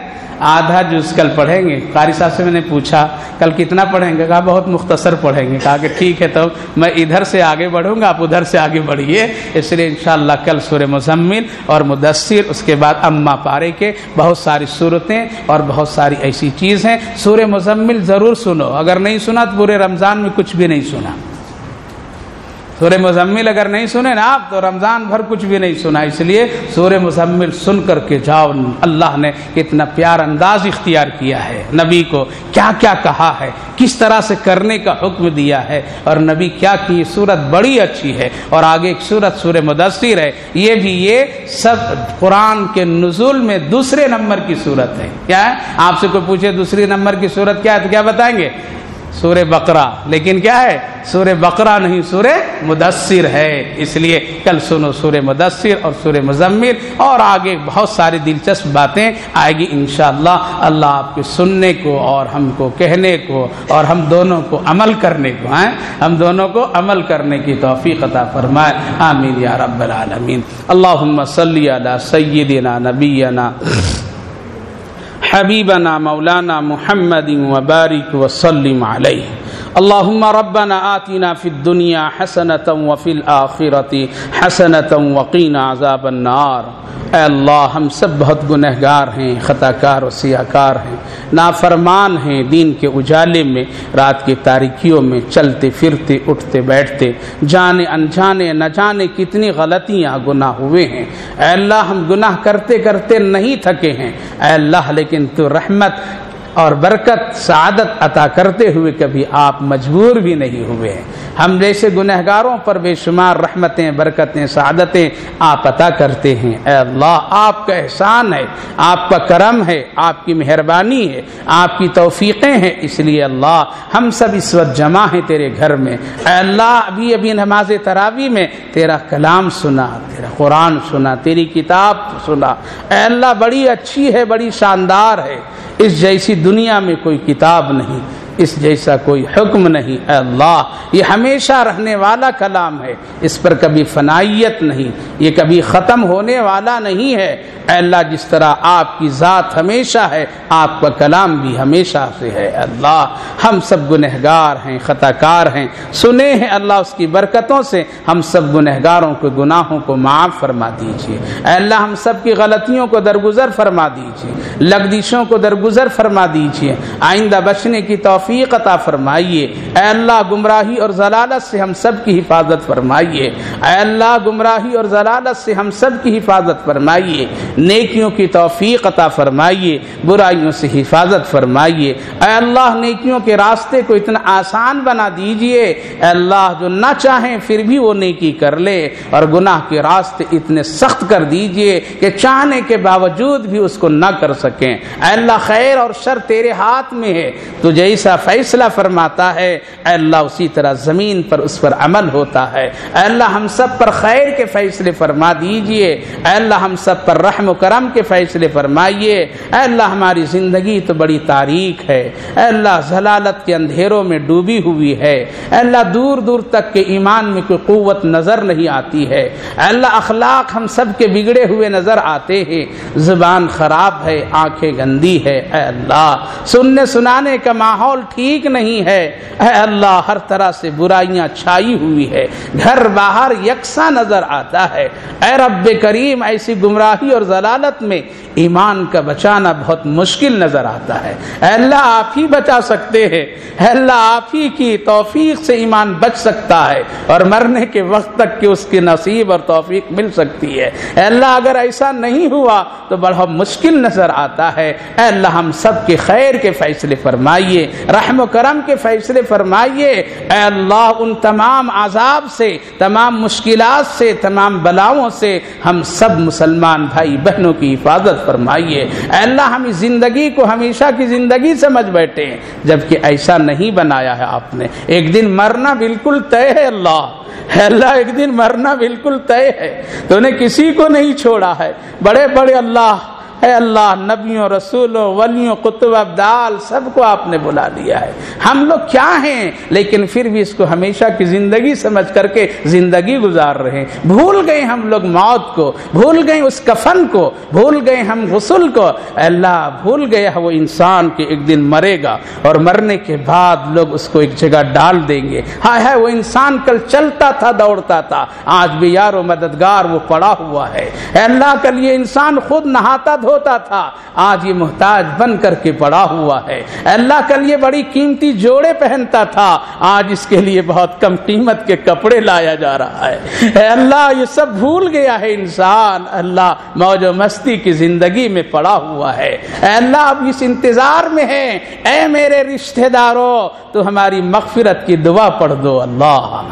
آدھا جز کل پڑھیں گے۔ قاری صاحب سے میں نے پوچھا کل کتنا پڑھیں گے؟ کہا بہت مختصر پڑھیں گے۔ کہا کہ ٹھیک ہے، تو میں ادھر سے آگے بڑھوں گا، آپ ادھر سے آگے بڑھیے۔ اس لیے انشاءاللہ کل سورہ مزمل اور مدثر، اس کے بعد اما پارے کے بہت ساری صورتیں اور بہت ساری ایسی چیز ہیں۔ سورہ مزمل ضرور سنو، اگر نہیں سنا تو پورے رمضان میں کچھ بھی نہیں سنا۔ سورہ مزمل اگر نہیں سنے نا آپ تو رمضان بھر کچھ بھی نہیں سنا، اس لیے سورہ مزمل سن کر کے جاؤ۔ اللہ نے کتنا پیارا انداز اختیار کیا ہے، نبی کو کیا کیا کہا ہے، کس طرح سے کرنے کا حکم دیا ہے، اور نبی کیا کی۔ سورت بڑی اچھی ہے، اور آگے ایک سورت سورہ مدثر ہے، یہ سب قرآن کے نزول میں دوسرے نمبر کی سورت ہے۔ کیا ہے؟ آپ سے کوئی پوچھے دوسری نمبر کی سورت کیا ہے تو کیا بتائیں گے؟ سورہ بقرہ، لیکن کیا ہے؟ سورہ بقرہ نہیں، سورہ مدثر ہے۔ اس لیے کل سنو سورہ مدثر اور سورہ مزمل، اور آگے بہت ساری دلچسپ باتیں آئے گی انشاءاللہ۔ اللہ آپ کے سننے کو اور ہم کو کہنے کو اور ہم دونوں کو عمل کرنے کو، ہم دونوں کو عمل کرنے کی توفیق عطا فرمائے، آمین یا رب العالمین۔ اللہم صلی علی سیدنا نبینا حبیبنا مولانا محمد وبارک وسلم علیہ۔ اللہم ربنا آتنا فی الدنیا حسنۃ وفی الآخرۃ حسنۃ وقینا عذاب النار۔ اے اللہ، ہم سب بہت گنہگار ہیں، خطا کار و سیاہ کار ہیں، نافرمان ہیں، دین کے اجالے میں، رات کی تاریکیوں میں چلتے پھرتے اٹھتے بیٹھتے، جانے انجانے نہ جانے کتنی غلطیاں گناہ ہوئے ہیں۔ اے اللہ، ہم گناہ کرتے کرتے نہیں تھکے ہیں اے اللہ، لیکن تو رحمت اور برکت سعادت عطا کرتے ہوئے کبھی آپ مجبور بھی نہیں ہوئے ہیں۔ ہم جیسے گنہگاروں پر بے شمار رحمتیں، برکتیں، سعادتیں آپ عطا کرتے ہیں۔ اے اللہ، آپ کا احسان ہے، آپ کا کرم ہے، آپ کی مہربانی ہے، آپ کی توفیقیں ہیں، اس لیے اللہ ہم سب اس وقت جمع ہیں تیرے گھر میں۔ اے اللہ، ابھی نماز تراویح میں تیرا کلام سنا، تیرا قرآن سنا، تیری کتاب سنا۔ اے اللہ، بڑی اچھی ہے، بڑی شاندار ہے، اس جیسی دنیا میں کوئی کتاب نہیں، اس جیسا کوئی حکم نہیں۔ اے اللہ، یہ ہمیشہ رہنے والا کلام ہے، اس پر کبھی فنائیت نہیں، یہ کبھی ختم ہونے والا نہیں ہے۔ اے اللہ، جس طرح آپ کی ذات ہمیشہ ہے، آپ کا کلام بھی ہمیشہ سے ہے۔ اے اللہ، ہم سب گنہگار ہیں، خطا کار ہیں، سنے ہیں اللہ، اس کی برکتوں سے ہم سب گنہگاروں کے گناہوں کو معاف فرما دیجیے۔ اے اللہ، ہم سب کی غلطیوں کو درگزر فرما دیجیے، لغزشوں کو درگزر فرما دیجیے، آئندہ بچنے کی توفیق توفیق عطا فرمائیے۔ اے اللہ گمراہی اور ضلالت سے ہم سب کی حفاظت فرمائیے۔ اے اللہ گمراہی اور ضلالت سے ہم سب کی حفاظت فرمائیے، نیکیوں کی توفیق عطا فرمائیے، برائیوں سے حفاظت فرمائیے۔ اے اللہ نیکیوں کے راستے کو اتنا آسان بنا دیجئے، اے اللہ جو نہ چاہیں پھر بھی وہ نیکی کر لے، اور گناہ کے راستے اتنے سخت کر دیجئے کہ چاہنے کے باوجود بھی اس کو نہ کر سکیں۔ اے اللہ خیر اور شر تیرے ہاتھ میں ہے، تو جیسا فیصلہ فرماتا ہے اے اللہ اسی طرح زمین پر اس پر عمل ہوتا ہے۔ اے اللہ ہم سب پر خیر کے فیصلے فرما دیجئے، اے اللہ ہم سب پر رحم و کرم کے فیصلے فرمائیے۔ اے اللہ ہماری زندگی تو بڑی تاریک ہے، اے اللہ ضلالت کے اندھیروں میں ڈوبی ہوئی ہے، اے اللہ دور دور تک کے ایمان میں کوئی قوت نظر نہیں آتی ہے، اے اللہ اخلاق ہم سب کے بگڑے ہوئے نظر آتے ہیں، زبان خراب ہے، آنکھیں گندی ہے، اے اللہ سننے سنانے کا ماحول ٹھیک نہیں ہے، اے اللہ ہر طرح سے برائیاں چھائی ہوئی ہے، گھر باہر یکساں نظر آتا ہے۔ اے رب کریم ایسی گمراہی اور ضلالت میں ایمان کا بچانا بہت مشکل نظر آتا ہے، اے اللہ آپ ہی بچا سکتے ہیں، اے اللہ آپ ہی کی توفیق سے ایمان بچ سکتا ہے اور مرنے کے وقت تک کہ اس کی نصیب اور توفیق مل سکتی ہے۔ اے اللہ اگر ایسا نہیں ہوا تو بڑا مشکل نظر آتا ہے، اے اللہ ہم سب کے خیر کے فیصلے فرمائیے، رحم و کرم کے فیصلے فرمائیے، اے اللہ ان تمام عذاب سے، تمام مشکلات سے، تمام بلاؤں سے ہم سب مسلمان بھائی بہنوں کی حفاظت فرمائیے۔ اے اللہ ہم اس زندگی کو ہمیشہ کی زندگی سمجھ بیٹھے ہیں، جبکہ ایسا نہیں بنایا ہے آپ نے۔ ایک دن مرنا بالکل طے ہے اللہ، اے اللہ ایک دن مرنا بالکل طے ہے، تو نے کسی کو نہیں چھوڑا ہے، بڑے بڑے اللہ اے اللہ نبیوں رسولوں ولیوں قطب ابدال سب کو آپ نے بلا لیا ہے۔ ہم لوگ کیا ہیں لیکن پھر بھی اس کو ہمیشہ کی زندگی سمجھ کر کے زندگی گزار رہے ہیں۔ بھول گئے ہم لوگ موت کو، بھول گئے اس کفن کو، بھول گئے ہم غسل کو، اے اللہ بھول گئے وہ انسان کہ ایک دن مرے گا اور مرنے کے بعد لوگ اس کو ایک جگہ ڈال دیں گے۔ ہائے ہائے وہ انسان کل چلتا تھا دوڑتا تھا، آج بھی یار و مددگار وہ پڑا ہوا ہے۔ اے اللہ کل یہ انسان خود نہاتا ہوتا تھا، آج یہ محتاج بن کر کے پڑا ہوا ہے۔ اے اللہ کل یہ بڑی قیمتی جوڑے پہنتا تھا، آج اس کے لیے بہت کم قیمت کے کپڑے لایا جا رہا ہے۔ اے اللہ یہ سب بھول گیا ہے انسان، اللہ موج و مستی کی زندگی میں پڑا ہوا ہے۔ اے اللہ اب اس انتظار میں ہے، اے میرے رشتہ داروں تو ہماری مغفرت کی دعا پڑھ دو۔ اللہ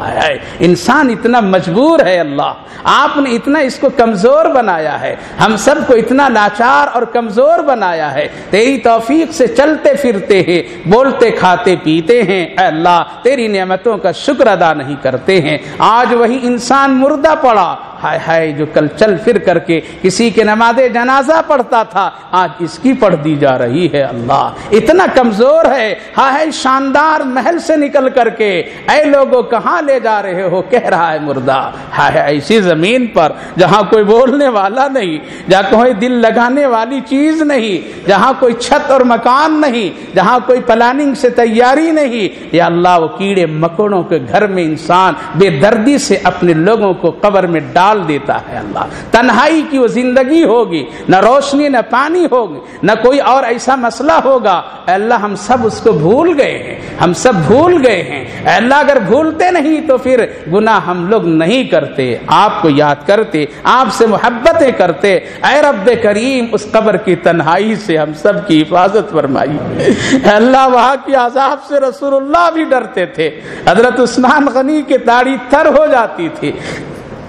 انسان اتنا مجبور ہے، اللہ آپ نے اتنا اس کو کمزور بنایا ہے، ہم سب کو اتنا لاچار اور کمزور بنایا ہے، تیری توفیق سے چلتے پھرتے ہیں، بولتے کھاتے پیتے ہیں، اے اللہ تیری نعمتوں کا شکر ادا نہیں کرتے ہیں۔ آج وہی انسان مردہ پڑا، ہائے ہائے جو کل چل پھر کر کے کسی کے نماز جنازہ پڑھتا تھا آج اس کی پڑھ دی جا رہی ہے۔ اللہ اتنا کمزور ہے، ہائے ہائے شاندار محل سے نکل کر کے اے لوگوں کہاں لے جا رہے ہو کہہ رہا ہے مردہ۔ ہائے ایسی زمین پر جہاں کوئی بولنے والا نہیں، جہاں کوئی دل لگانے والی چیز نہیں، جہاں کوئی چھت اور مکان نہیں، جہاں کوئی پلاننگ سے تیاری نہیں، یا اللہ وہ کیڑے مکوڑوں کے گھر میں انسان بے دردی سے اپنے لوگوں کو قبر میں ڈال دیتا ہے۔ اللہ تنہائی کی وہ زندگی ہوگی، نہ روشنی نہ پانی ہوگی، نہ کوئی اور ایسا مسئلہ ہوگا۔ اے اللہ ہم سب اس کو بھول گئے ہیں، ہم سب بھول گئے ہیں۔ اے اللہ اگر بھولتے نہیں تو پھر گناہ ہم لوگ نہیں کرتے، آپ کو یاد کرتے، آپ سے محبتیں کرتے۔ اے رب کریم اس قبر کی تنہائی سے ہم سب کی حفاظت فرمائی۔ اے اللہ وہاں کی عذاب سے رسول اللہ بھی ڈرتے تھے، حضرت عثمان غنی کی داڑھی تر ہو جاتی تھی،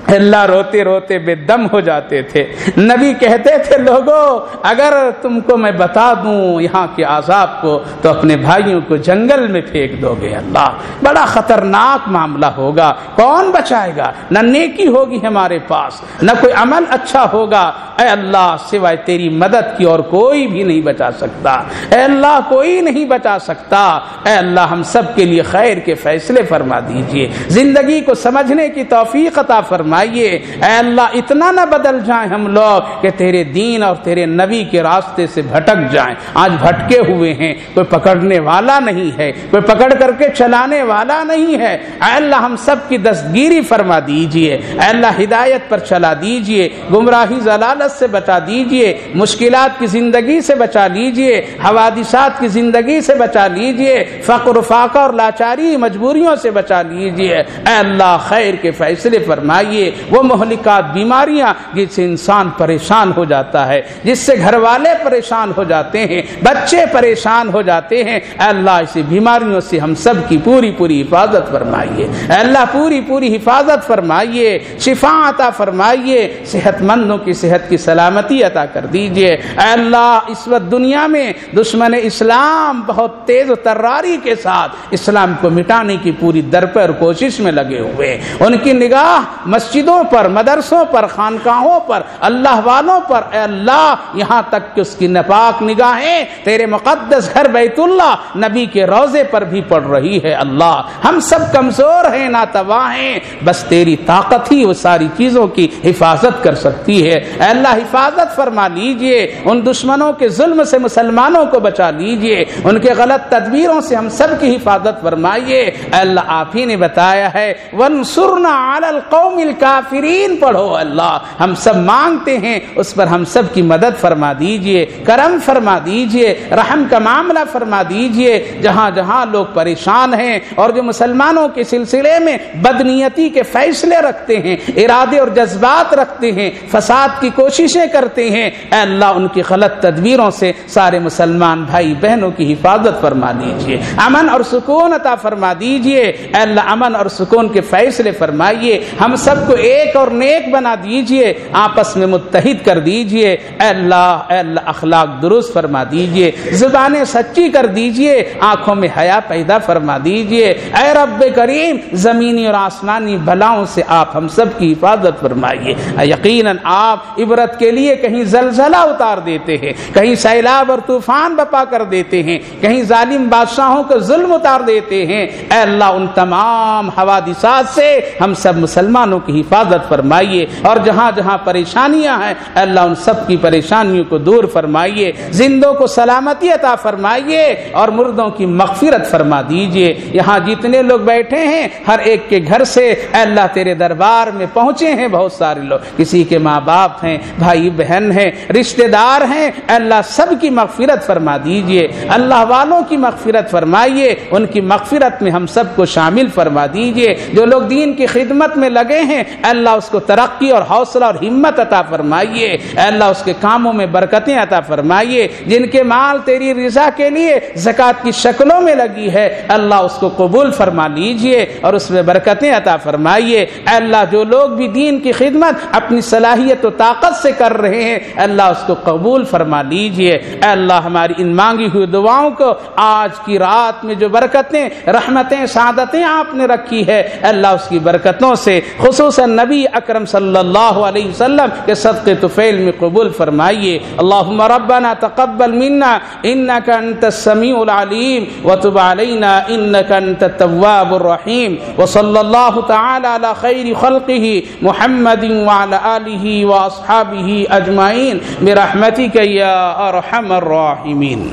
اللہ روتے روتے بے دم ہو جاتے تھے۔ نبی کہتے تھے لوگوں اگر تم کو میں بتا دوں یہاں کے عذاب کو تو اپنے بھائیوں کو جنگل میں پھینک دو گے۔ اللہ بڑا خطرناک معاملہ ہوگا، کون بچائے گا؟ نہ نیکی ہوگی ہمارے پاس، نہ کوئی عمل اچھا ہوگا۔ اے اللہ سوائے تیری مدد کی اور کوئی بھی نہیں بچا سکتا، اے اللہ کوئی نہیں بچا سکتا۔ اے اللہ ہم سب کے لیے خیر کے فیصلے فرما دیجئے، زندگی کو سمجھنے کی توفیق عطا فرما فرمائیے اے اللہ اتنا نہ بدل جائیں ہم لوگ کہ تیرے دین اور تیرے نبی کے راستے سے بھٹک جائیں۔ آج بھٹکے ہوئے ہیں، کوئی پکڑنے والا نہیں ہے، کوئی پکڑ کر کے چلانے والا نہیں ہے۔ اے اللہ ہم سب کی دستگیری فرما دیجئے، اے اللہ ہدایت پر چلا دیجئے، گمراہی ضلالت سے بچا دیجئے، مشکلات کی زندگی سے بچا لیجئے، حوادثات کی زندگی سے بچا لیجئے، فقر و فاقہ اور لاچاری مجبوریوں سے بچا لیجئے۔ اے اللہ خیر کے فیصلے فرمائیے، وہ مہلکات بیماریاں جس سے انسان پریشان ہو جاتا ہے، جس سے گھر والے پریشان ہو جاتے ہیں، بچے پریشان ہو جاتے ہیں، اے اللہ ایسی بیماریوں سے ہم سب کی پوری پوری حفاظت فرمائیے۔ اے اللہ پوری پوری حفاظت فرمائیے، شفا عطا فرمائیے، صحت مندوں کی صحت کی سلامتی عطا کر دیجئے۔ اے اللہ اس وقت دنیا میں دشمن اسلام بہت تیز و تراری کے ساتھ اسلام کو مٹانے کی پوری درپے اور کوشش میں لگے ہوئے، ان کی نگاہ مسجدوں پر، مدرسوں پر، خانقاہوں پر، اللہ والوں پر، اے اللہ یہاں تک کہ اس کی ناپاک نگاہیں تیرے مقدس گھر بیت اللہ نبی کے روضے پر بھی پڑ رہی ہے۔ اللہ ہم سب کمزور ہیں، ناتواں ہیں، بس تیری طاقت ہی وہ ساری چیزوں کی حفاظت کر سکتی ہے۔ اے اللہ حفاظت فرما لیجئے، ان دشمنوں کے ظلم سے مسلمانوں کو بچا لیجئے، ان کے غلط تدبیروں سے ہم سب کی حفاظت فرمائیے۔ اے اللہ آپ ہی نے بتایا ہے وَانصُرْنَا عَلَى الْقَوْمِ الْكَافِرِينَ پڑھو۔ اللہ ہم سب مانگتے ہیں اس پر ہم سب کی مدد فرما دیجئے، کرم فرما دیجئے، رحم کا معاملہ فرما دیجئے۔ جہاں جہاں لوگ پریشان ہیں اور جو مسلمانوں کے سلسلے میں بدنیتی کے فیصلے رکھتے ہیں، ارادے اور جذبات رکھتے ہیں، فساد کی کوششیں کرتے ہیں، اے اللہ ان کی غلط تدبیروں سے سارے مسلمان بھائی بہنوں کی حفاظت فرما دیجئے، امن اور سکون عطا فرما دیجئے۔ اے اللہ امن اور سکون کے فیصلے فرمائیے، ہم سب کو ایک اور نیک بنا دیجئے، آپس میں متحد کر دیجئے۔ اے اللہ اخلاق درست فرما دیجئے، زبانیں سچی کر دیجئے، آنکھوں میں حیا پیدا فرما دیجئے۔ اے رب کریم زمینی اور آسمانی بلاؤں سے آپ ہم سب کی حفاظت فرمائیے۔ یقیناً آپ عبرت کے لیے کہیں زلزلہ اتار دیتے ہیں، کہیں سیلاب اور طوفان بپا کر دیتے ہیں، کہیں ظالم بادشاہوں کو ظلم اتار دیتے ہیں۔ اے اللہ ان تمام حوادثات سے ہم سب مسلمانوں کی حفاظت فرمائیے، اور جہاں جہاں پریشانیاں ہیں اے اللہ ان سب کی پریشانیوں کو دور فرمائیے، زندوں کو سلامتی عطا فرمائیے اور مردوں کی مغفرت فرما دیجئے۔ یہاں جتنے لوگ بیٹھے ہیں ہر ایک کے گھر سے اے اللہ تیرے دربار میں پہنچے ہیں بہت سارے لوگ، کسی کے ماں باپ ہیں، بھائی بہن ہیں، رشتہ دار ہیں، اے اللہ سب کی مغفرت فرما دیجئے، اللہ والوں کی مغفرت فرمائیے، ان کی مغفرت میں ہم سب کو شامل فرما دیجئے۔ جو لوگ دین کی خدمت میں لگے ہیں اے اللہ اس کو ترقی اور حوصلہ اور ہمت عطا فرمائیے، اے اللہ اس کے کاموں میں برکتیں عطا فرمائیے، جن کے مال تیری رضا کے لیے زکوٰۃ کی شکلوں میں لگی ہے اللہ اس کو قبول فرما لیجئے اور اس میں برکتیں عطا فرمائیے۔ اے اللہ جو لوگ بھی دین کی خدمت اپنی صلاحیت و طاقت سے کر رہے ہیں اللہ اس کو قبول فرما لیجئے۔ اے اللہ ہماری ان مانگی ہوئی دعاؤں کو آج کی رات میں جو برکتیں، رحمتیں، سعادتیں آپ نے رکھی ہے اللہ اس کی برکتوں سے خصوصاً نبی اکرم صلی اللہ علیہ وسلم کے صدقے طفیل میں قبول فرمائیے۔ اللہم ربنا تقبل منا انک انت السمیع العلیم وتب علینا انک انت التواب الرحیم وصلی اللہ تعالی علی خیر خلقہ محمد وعلی آلہ واصحابہ اجمعین برحمتک یا ارحم الراحمین۔